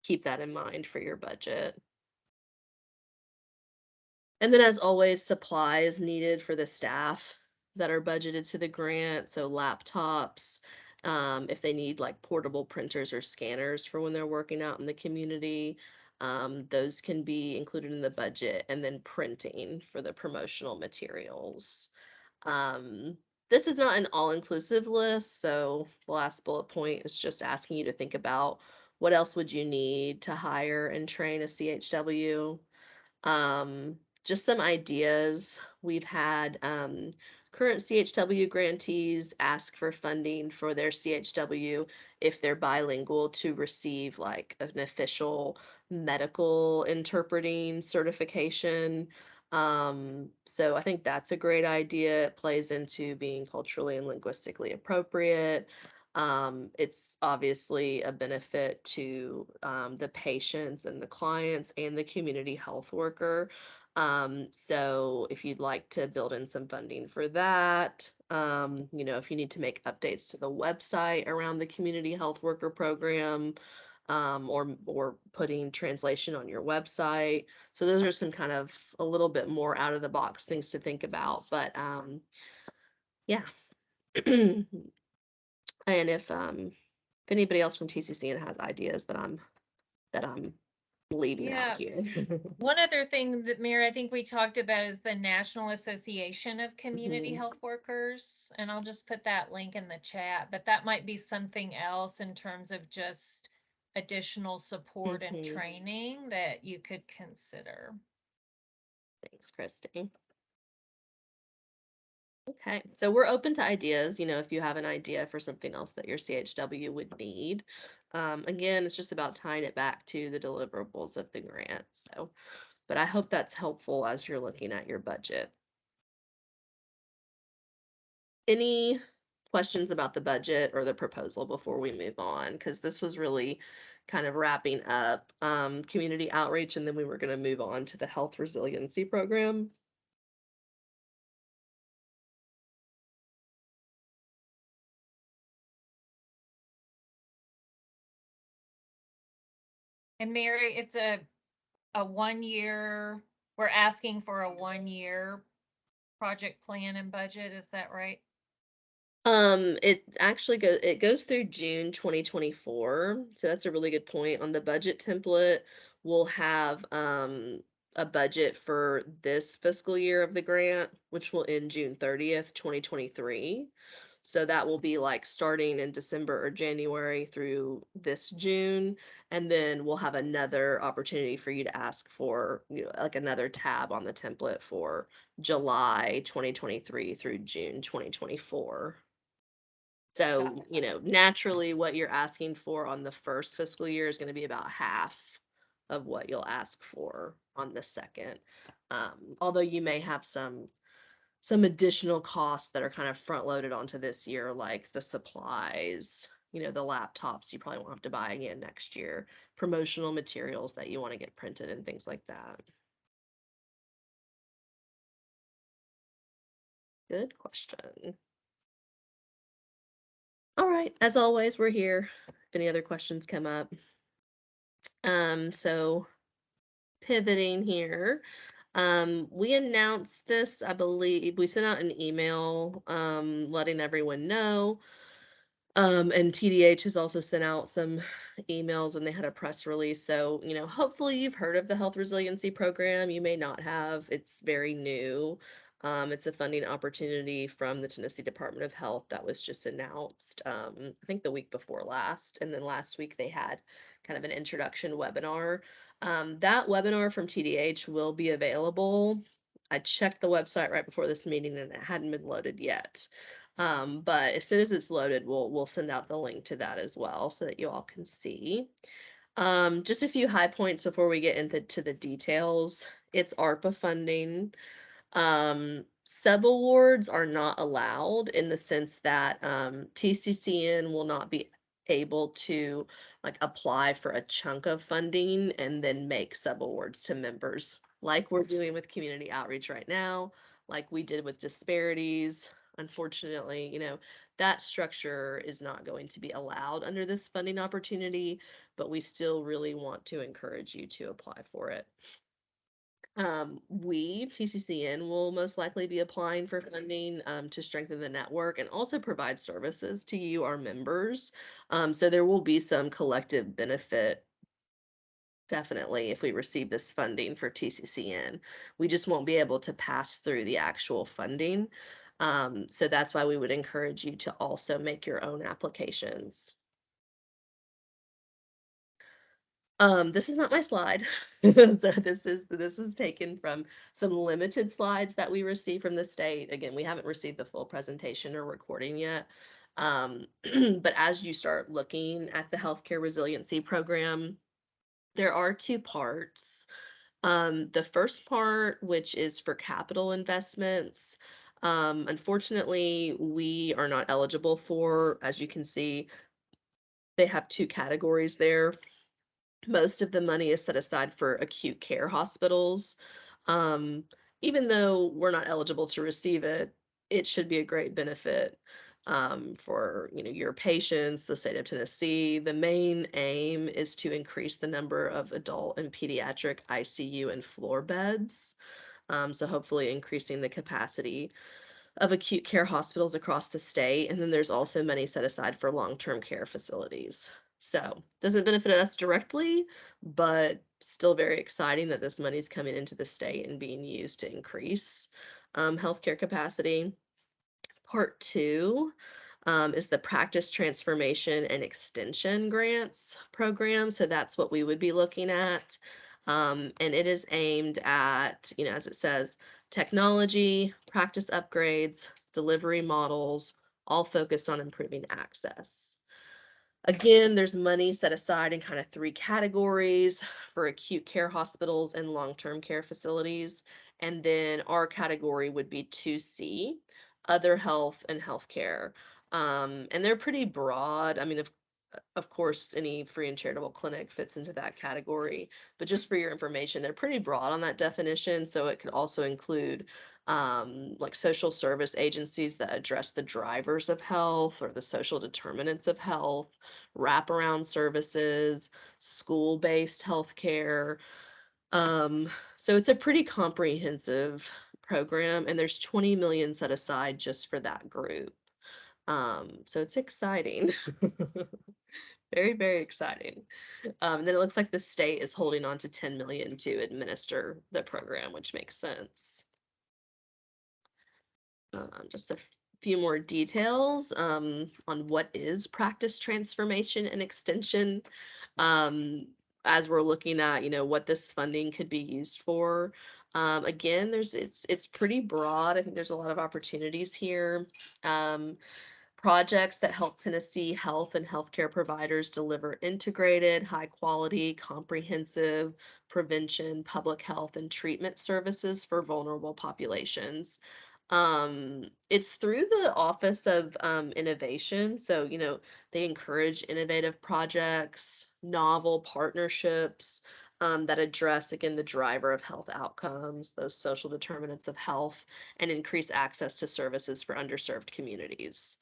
keep that in mind for your budget. And then as always, supplies needed for the staff that are budgeted to the grant. So laptops, if they need like portable printers or scanners for when they're working out in the community, those can be included in the budget. And then printing for the promotional materials. This is not an all-inclusive list, so the last bullet point is just asking you to think about what else would you need to hire and train a CHW. Just some ideas. We've had current CHW grantees ask for funding for their CHW if they're bilingual to receive like an official medical interpreting certification. So I think that's a great idea. It plays into being culturally and linguistically appropriate. It's obviously a benefit to the patients and the clients and the community health worker. So if you'd like to build in some funding for that, if you need to make updates to the website around the community health worker program, or putting translation on your website. So those are some kind of a little bit more out of the box things to think about. But yeah. And if anybody else from TCCN has ideas that I'm leaving out here. One other thing that, Mary, I think we talked about is the National Association of Community Mhm. Health Workers, and I'll just put that link in the chat, but that might be something else in terms of just additional support and Mhm. training that you could consider. Thanks, Christy. Okay, so we're open to ideas, if you have an idea for something else that your CHW would need. Again, it's just about tying it back to the deliverables of the grant. So, but I hope that's helpful as you're looking at your budget. Any questions about the budget or the proposal before we move on? Because this was really kind of wrapping up community outreach, and then we were going to move on to the health resiliency program. And Mary, it's a 1 year, we're asking for a 1 year project plan and budget, is that right? It actually goes through June 2024. So that's a really good point. On the budget template, we'll have a budget for this fiscal year of the grant, which will end June 30th, 2023. So that will be like starting in December or January through this June. And then we'll have another opportunity for you to ask for, like another tab on the template for July 2023 through June 2024. So, naturally what you're asking for on the first fiscal year is going to be about half of what you'll ask for on the second. Although you may have some additional costs that are kind of front loaded onto this year, like the supplies, the laptops you probably won't have to buy again next year, promotional materials that you want to get printed and things like that. Good question. All right, as always, we're here if any other questions come up. So pivoting here, we announced this, I believe we sent out an email letting everyone know. And TDH has also sent out some emails and they had a press release. So, hopefully you've heard of the Health Resiliency Program. You may not have. It's very new. It's a funding opportunity from the Tennessee Department of Health that was just announced, I think the week before last. And then last week they had kind of an introduction webinar. That webinar from TDH will be available. I checked the website right before this meeting and it hadn't been loaded yet. But as soon as it's loaded, we'll send out the link to that as well so that you all can see. Just a few high points before we get into the details. It's ARPA funding. Subawards are not allowed in the sense that TCCN will not be able to like apply for a chunk of funding and then make subawards to members like we're doing with community outreach right now, like we did with disparities. Unfortunately, that structure is not going to be allowed under this funding opportunity, but we still really want to encourage you to apply for it. We, TCCN, will most likely be applying for funding to strengthen the network and also provide services to you, our members. So there will be some collective benefit, definitely, if we receive this funding for TCCN. We just won't be able to pass through the actual funding. So that's why we would encourage you to also make your own applications. This is not my slide. So this is taken from some limited slides that we received from the state. Again, we haven't received the full presentation or recording yet. But as you start looking at the healthcare resiliency program, there are two parts. The first part, which is for capital investments, unfortunately, we are not eligible for, as you can see, they have two categories there. Most of the money is set aside for acute care hospitals. Even though we're not eligible to receive it, it should be a great benefit for your patients, the state of Tennessee. The main aim is to increase the number of adult and pediatric ICU and floor beds. So hopefully increasing the capacity of acute care hospitals across the state. And then there's also money set aside for long-term care facilities. So doesn't benefit us directly, but still very exciting that this money is coming into the state and being used to increase healthcare capacity. Part two is the Practice Transformation and Extension Grants program. So that's what we would be looking at. And it is aimed at, as it says, technology, practice upgrades, delivery models, all focused on improving access. Again, there's money set aside in kind of three categories for acute care hospitals and long-term care facilities. And then our category would be 2C, other health and healthcare. And they're pretty broad. I mean, of course, any free and charitable clinic fits into that category, but just for your information, they're pretty broad on that definition. So it could also include like social service agencies that address the drivers of health or the social determinants of health, wraparound services, school-based healthcare. So it's a pretty comprehensive program, and there's 20 million set aside just for that group. So it's exciting. Very, very exciting. And then it looks like the state is holding on to 10 million to administer the program, which makes sense. Just few more details on what is practice transformation and extension, as we're looking at, what this funding could be used for. Again, it's pretty broad. I think there's a lot of opportunities here. Projects that help Tennessee health and healthcare providers deliver integrated, high quality, comprehensive prevention, public health, and treatment services for vulnerable populations. It's through the Office of Innovation. So, they encourage innovative projects, novel partnerships that address, again, the driver of health outcomes, those social determinants of health, and increase access to services for underserved communities.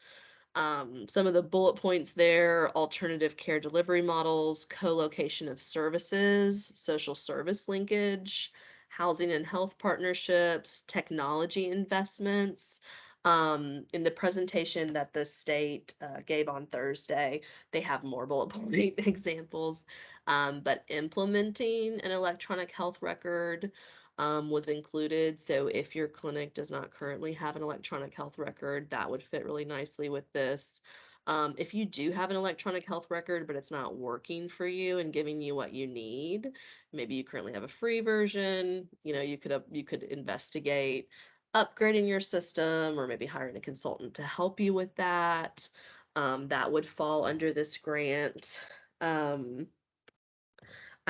Some of the bullet points there: alternative care delivery models, co-location of services, social service linkage, housing and health partnerships, technology investments. In the presentation that the state gave on Thursday, they have more bullet point examples, but implementing an electronic health record was included. So if your clinic does not currently have an electronic health record, that would fit really nicely with this. If you do have an electronic health record, but it's not working for you and giving you what you need, maybe you currently have a free version, you could investigate upgrading your system, or maybe hiring a consultant to help you with that. That would fall under this grant. I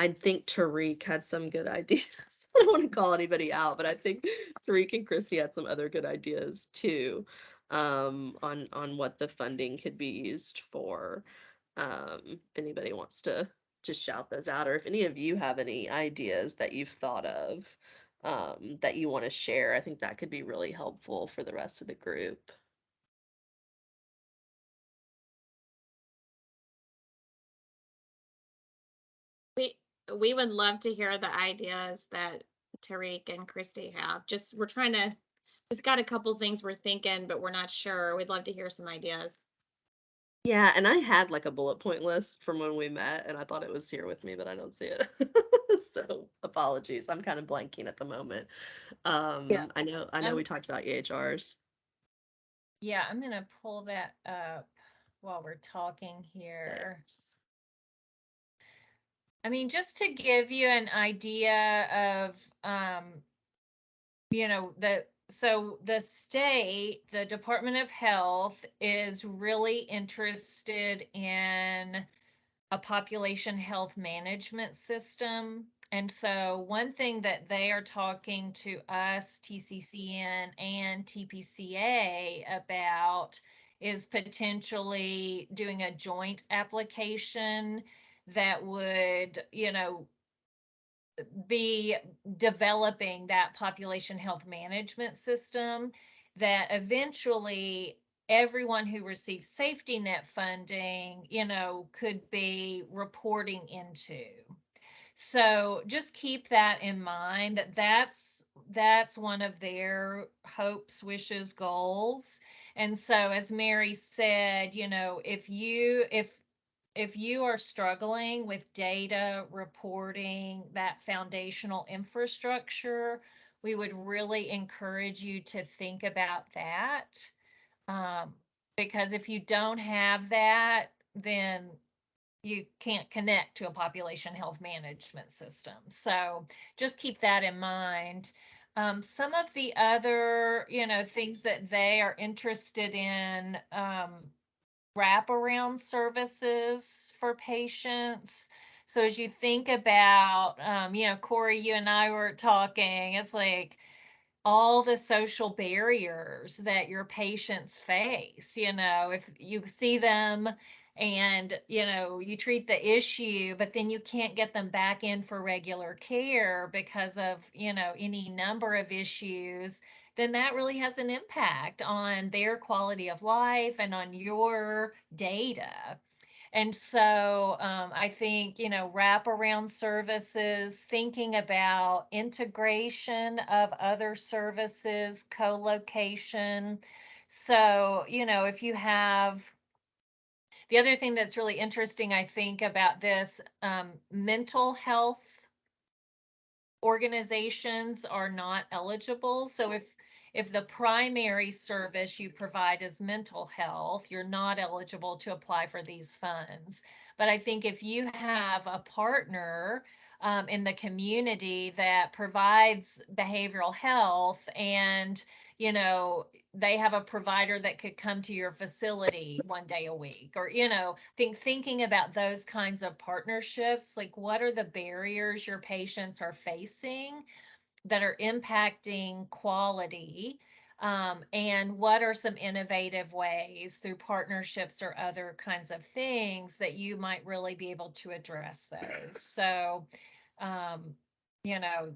think Tariq had some good ideas. I don't want to call anybody out, but I think Tariq and Christy had some other good ideas too, on what the funding could be used for. If anybody wants to just shout those out, or if any of you have any ideas that you've thought of, that you want to share, I think that could be really helpful for the rest of the group. We would love to hear the ideas that Tariq and Christy have. Just we've got a couple things we're thinking, but we're not sure. We'd love to hear some ideas. Yeah, and I had like a bullet point list from when we met, and I thought it was here with me, but I don't see it. So apologies. I'm kind of blanking at the moment. Yeah. I know we talked about EHRs. Yeah, I'm gonna pull that up while we're talking here. Thanks. I mean, just to give you an idea of, the state, the Department of Health is really interested in a population health management system. And so one thing that they are talking to us, TCCN and TPCA, about is potentially doing a joint application that would, be developing that population health management system that eventually everyone who receives safety net funding, could be reporting into. So just keep that in mind, that's one of their hopes, wishes, goals. And so as Mary said, if you are struggling with data reporting, that foundational infrastructure, we would really encourage you to think about that. Because if you don't have that, then you can't connect to a population health management system. So just keep that in mind. Some of the other, things that they are interested in, wraparound services for patients. So as you think about, Corey, you and I were talking, it's like all the social barriers that your patients face. If you see them and, you treat the issue, but then you can't get them back in for regular care because of, any number of issues, then that really has an impact on their quality of life and on your data. And so I think, wraparound services, thinking about integration of other services, co-location. So, if you have, the other thing that's really interesting, I think, about this, mental health organizations are not eligible. So if the primary service you provide is mental health, you're not eligible to apply for these funds. But I think if you have a partner in the community that provides behavioral health, and they have a provider that could come to your facility one day a week, or thinking about those kinds of partnerships, like what are the barriers your patients are facing that are impacting quality, and what are some innovative ways through partnerships or other kinds of things that you might really be able to address those. So um, you know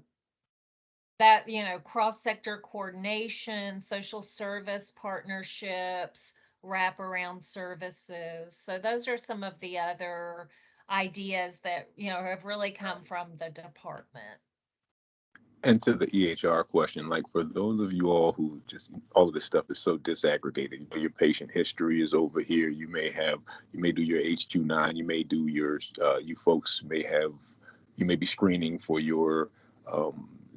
that cross-sector coordination, social service partnerships, wraparound services. So those are some of the other ideas that have really come from the department. And to the EHR question, like for those of you all who just all of this stuff is so disaggregated, your patient history is over here. You may do your H29, you may do your, you folks you may be screening for your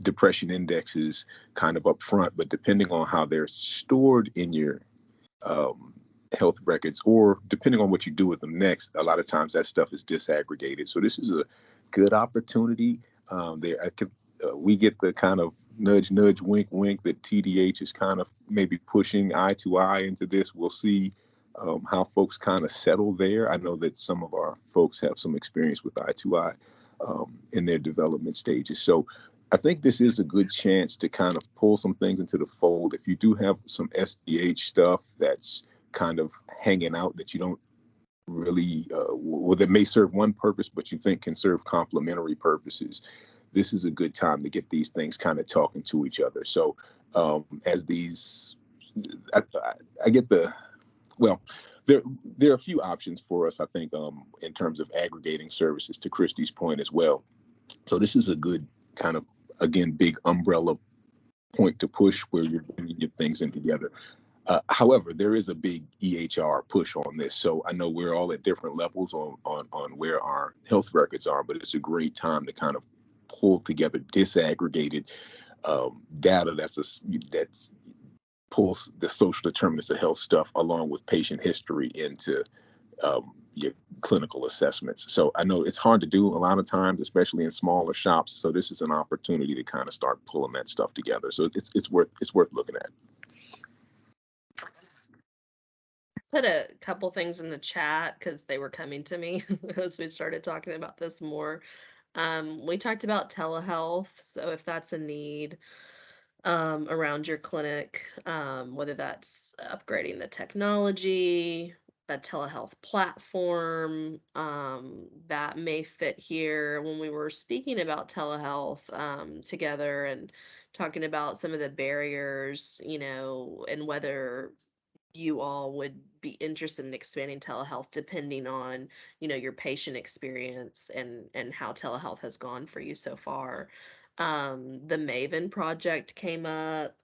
depression indexes kind of up front, but depending on how they're stored in your um, health records, or depending on what you do with them next, a lot of times that stuff is disaggregated. So this is a good opportunity. We get the kind of nudge, nudge, wink, wink that TDH is kind of maybe pushing eye to eye into this. We'll see how folks kind of settle there. I know that some of our folks have some experience with eye to eye in their development stages. So I think this is a good chance to kind of pull some things into the fold. If you do have some SDH stuff that's kind of hanging out that you don't really, that may serve one purpose, but you think can serve complementary purposes, this is a good time to get these things kind of talking to each other. So as these, I get well, there are a few options for us, I think, in terms of aggregating services, to Christy's point as well. So this is a good kind of, again, big umbrella point to push where you're bringing your things in together. However, there is a big EHR push on this. So I know we're all at different levels on where our health records are, but it's a great time to kind of pull together disaggregated data that's pulls the social determinants of health stuff along with patient history into your clinical assessments. So I know it's hard to do a lot of times, especially in smaller shops. So this is an opportunity to kind of start pulling that stuff together. So it's worth looking at. Put a couple things in the chat because they were coming to me as we started talking about this more. We talked about telehealth, so if that's a need around your clinic, whether that's upgrading the technology, a telehealth platform, that may fit here. When we were speaking about telehealth together and talking about some of the barriers, and whether you all would be interested in expanding telehealth depending on your patient experience and how telehealth has gone for you so far. The Maven project came up.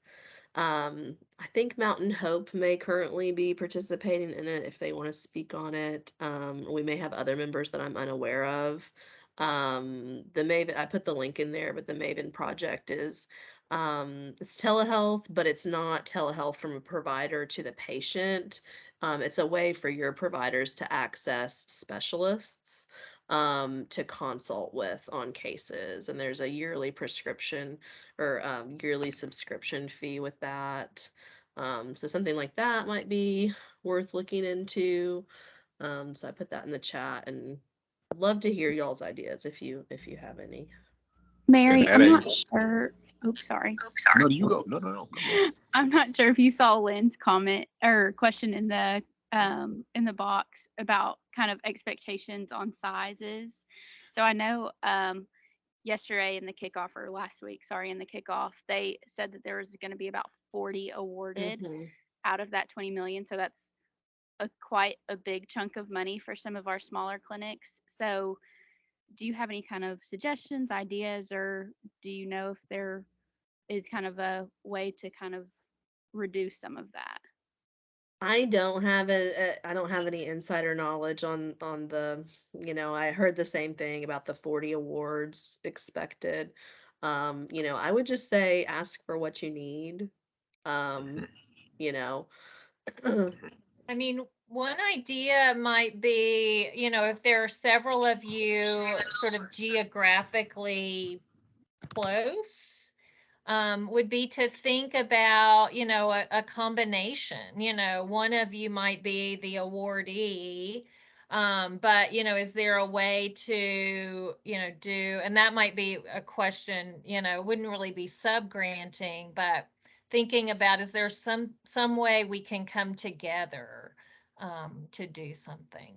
I think Mountain Hope may currently be participating in it if they want to speak on it. We may have other members that I'm unaware of. The Maven, I put the link in there, but the Maven project is it's telehealth, but it's not telehealth from a provider to the patient. It's a way for your providers to access specialists to consult with on cases, and there's a yearly prescription or yearly subscription fee with that. So something like that might be worth looking into. So I put that in the chat, and I'd love to hear y'all's ideas if you have any. Mary, And I'm that not ain't. sure. Oops, sorry. No, you go. No, come on. I'm not sure if you saw Lynn's comment or question in the box about kind of expectations on sizes. So I know yesterday in the kickoff, or last week, sorry, in the kickoff, they said that there was going to be about 40 awarded out of that 20 million. So that's quite a big chunk of money for some of our smaller clinics. So do you have any kind of suggestions, ideas, or do you know if there is kind of a way to kind of reduce some of that? I don't have I don't have any insider knowledge on the, I heard the same thing about the 40 awards expected. I would just say ask for what you need. You know. I mean, one idea might be, if there are several of you sort of geographically close, would be to think about, a combination. One of you might be the awardee, but, is there a way to, do, and that might be a question, wouldn't really be sub-granting, but thinking about, is there some way we can come together to do something?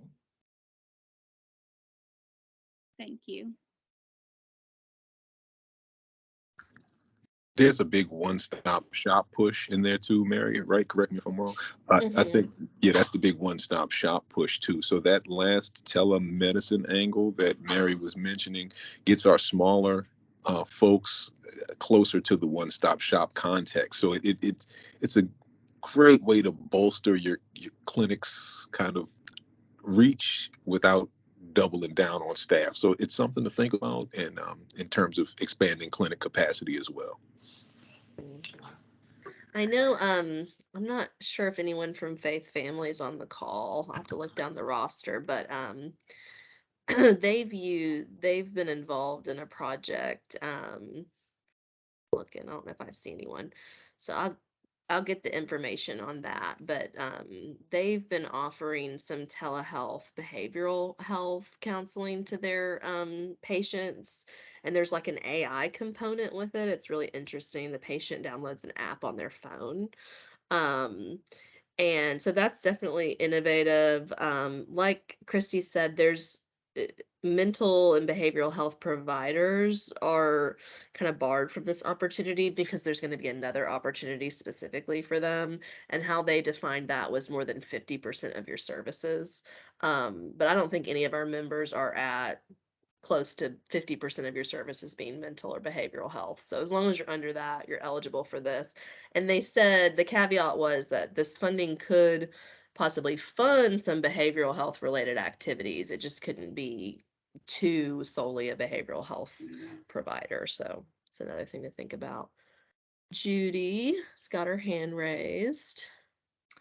Thank you. There's a big one-stop shop push in there too, Mary, right? Correct me if I'm wrong. I think, yeah, that's the big one-stop shop push too. So that last telemedicine angle that Mary was mentioning gets our smaller folks closer to the one-stop shop context. So it's a great way to bolster your clinic's kind of reach without doubling down on staff. So it's something to think about, and in terms of expanding clinic capacity as well. I know, I'm not sure if anyone from Faith Family is on the call. I'll have to look down the roster, but they've been involved in a project. Looking, I don't know if I see anyone. So I'll get the information on that, but they've been offering some telehealth behavioral health counseling to their patients, and there's like an AI component with it. It's really interesting. The patient downloads an app on their phone. And so that's definitely innovative. Like Christy said, there's mental and behavioral health providers are kind of barred from this opportunity because there's going to be another opportunity specifically for them, and how they defined that was more than 50% of your services. But I don't think any of our members are at close to 50% of your services being mental or behavioral health. So as long as you're under that, you're eligible for this. And they said the caveat was that this funding could possibly fund some behavioral health related activities. It just couldn't be to solely a behavioral health provider. So it's another thing to think about. Judy's got her hand raised.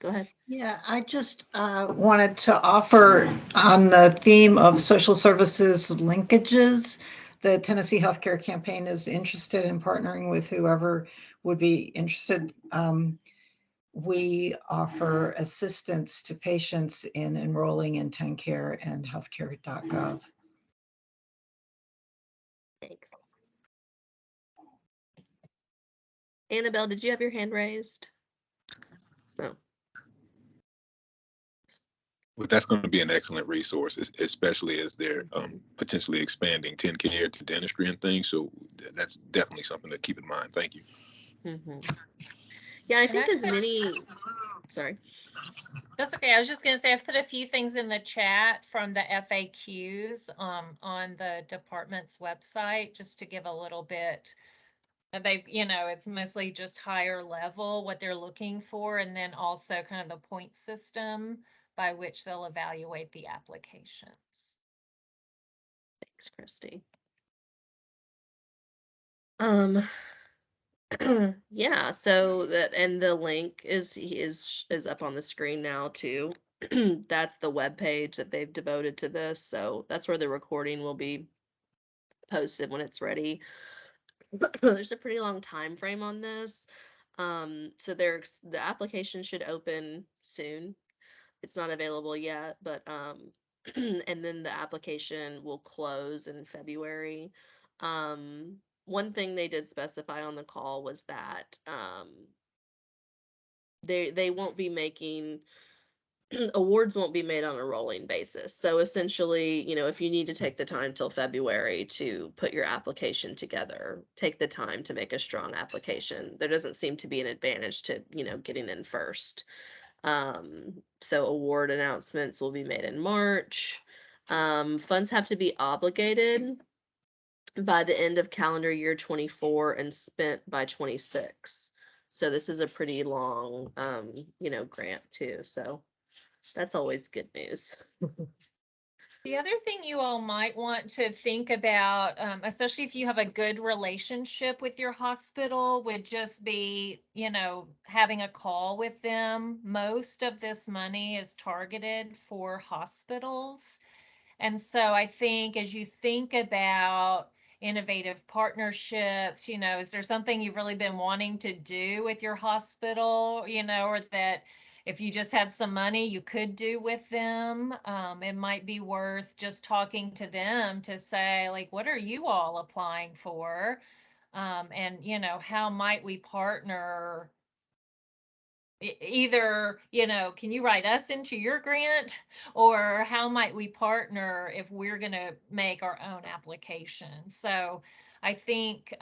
Go ahead. Yeah, I just wanted to offer on the theme of social services linkages. The Tennessee Healthcare Campaign is interested in partnering with whoever would be interested. We offer assistance to patients in enrolling in TennCare and healthcare.gov. Thanks. Annabelle, did you have your hand raised? No. But that's going to be an excellent resource, especially as they're potentially expanding TennCare to dentistry and things. So that's definitely something to keep in mind. Thank you. Yeah, I think as many. Sorry. That's okay. I was just going to say, I've put a few things in the chat from the FAQs on the department's website, just to give a little bit. It's mostly just higher level, what they're looking for, and then also kind of the point system by which they'll evaluate the applications. Thanks, Christy. Yeah, so that, and the link is up on the screen now too. That's the web page that they've devoted to this, so that's where the recording will be posted when it's ready. There's a pretty long time frame on this. So the application should open soon. It's not available yet, but and then the application will close in February. One thing they did specify on the call was that they won't be making awards won't be made on a rolling basis. So essentially, if you need to take the time till February to put your application together, take the time to make a strong application. There doesn't seem to be an advantage to, getting in first. So award announcements will be made in March. Funds have to be obligated by the end of calendar year 24 and spent by 26. So this is a pretty long, grant too. So that's always good news. The other thing you all might want to think about, especially if you have a good relationship with your hospital, would just be, having a call with them. Most of this money is targeted for hospitals. And so I think as you think about innovative partnerships, is there something you've really been wanting to do with your hospital, or that if you just had some money you could do with them? It might be worth just talking to them to say, like, what are you all applying for? And, how might we partner? Either, can you write us into your grant, or how might we partner if we're going to make our own application? So I think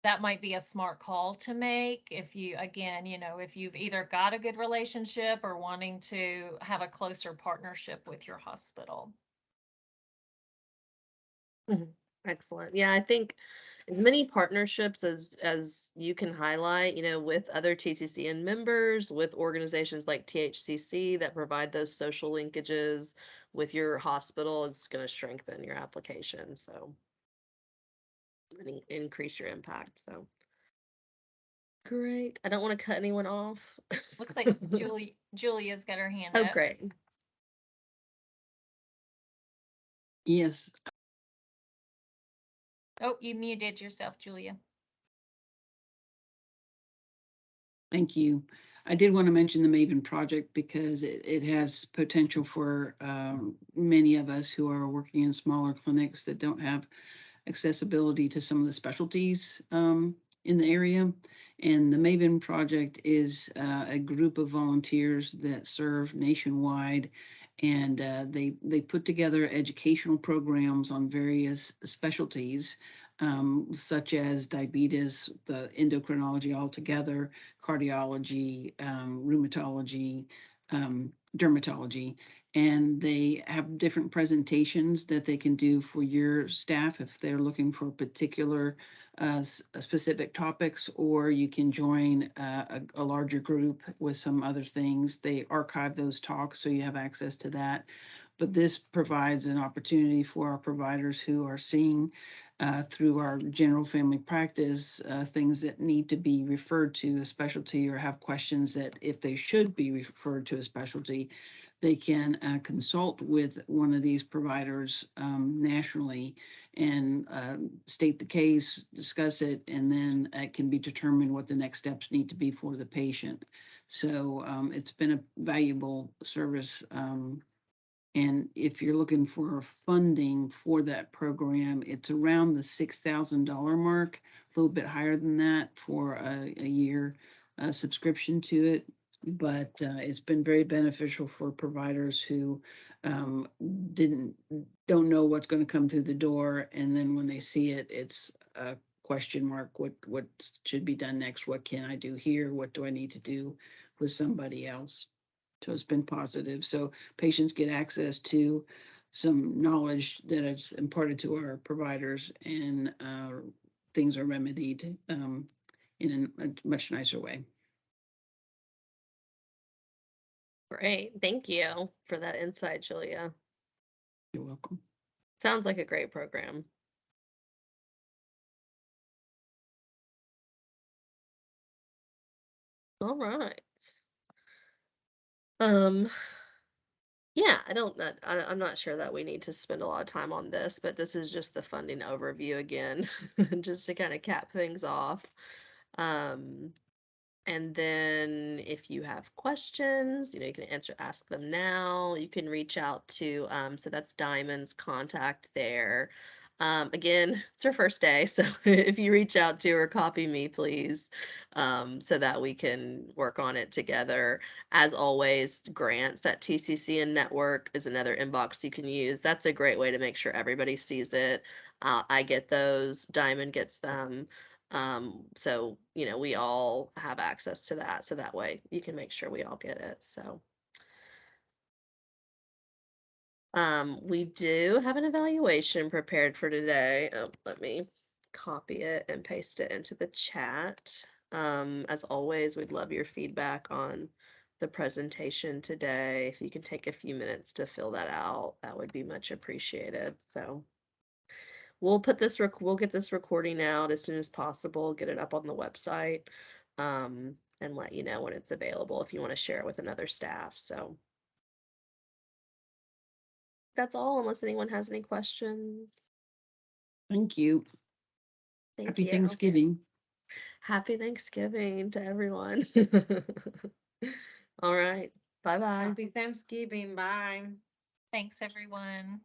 that might be a smart call to make if you, again, if you've either got a good relationship or wanting to have a closer partnership with your hospital. Excellent. Yeah, I think as many partnerships as you can highlight, with other TCCN members, with organizations like THCC that provide those social linkages with your hospital, is going to strengthen your application. So increase your impact. So great. I don't want to cut anyone off. Looks like Julia's got her hand Oh, up. great. Yes, Oh, you muted yourself, Julia. thank you. I did want to mention the Maven project because it has potential for many of us who are working in smaller clinics that don't have accessibility to some of the specialties in the area. And the Maven project is a group of volunteers that serve nationwide, and they put together educational programs on various specialties, such as diabetes, the endocrinology altogether, cardiology, rheumatology, dermatology, and they have different presentations that they can do for your staff if they're looking for particular specific topics, or you can join a larger group with some other things. They archive those talks so you have access to that. But this provides an opportunity for our providers who are seeing through our general family practice, things that need to be referred to a specialty, or have questions that if they should be referred to a specialty, they can consult with one of these providers nationally and state the case, discuss it, and then it can be determined what the next steps need to be for the patient. So it's been a valuable service. And if you're looking for funding for that program, it's around the $6,000 mark, a little bit higher than that for a year subscription to it. But it's been very beneficial for providers who don't know what's going to come through the door, and then when they see it, it's a question mark. What should be done next? What can I do here? What do I need to do with somebody else? So it's been positive. So patients get access to some knowledge that is imparted to our providers, and things are remedied in a much nicer way. Great. Thank you for that insight, Julia. You're welcome. Sounds like a great program. All right. Yeah, I'm not sure that we need to spend a lot of time on this, but this is just the funding overview again, just to kind of cap things off. And then if you have questions, you can ask them now. You can reach out to, so that's Diamond's contact there. Again, it's her first day, so if you reach out to her, copy me, please, so that we can work on it together. As always, grants at TCCN Network is another inbox you can use. That's a great way to make sure everybody sees it. I get those, Diamond gets them. So, we all have access to that. So that way you can make sure we all get it. So, we do have an evaluation prepared for today. Oh, let me copy it and paste it into the chat. As always, we'd love your feedback on the presentation today. If you can take a few minutes to fill that out, that would be much appreciated. So we'll put this we'll get this recording out as soon as possible, get it up on the website, and let you know when it's available if you want to share it with another staff. So that's all, unless anyone has any questions. Thank you. Thank Happy you. Thanksgiving. Happy Thanksgiving to everyone. All right. Bye-bye. Happy Thanksgiving. Bye. Thanks, everyone.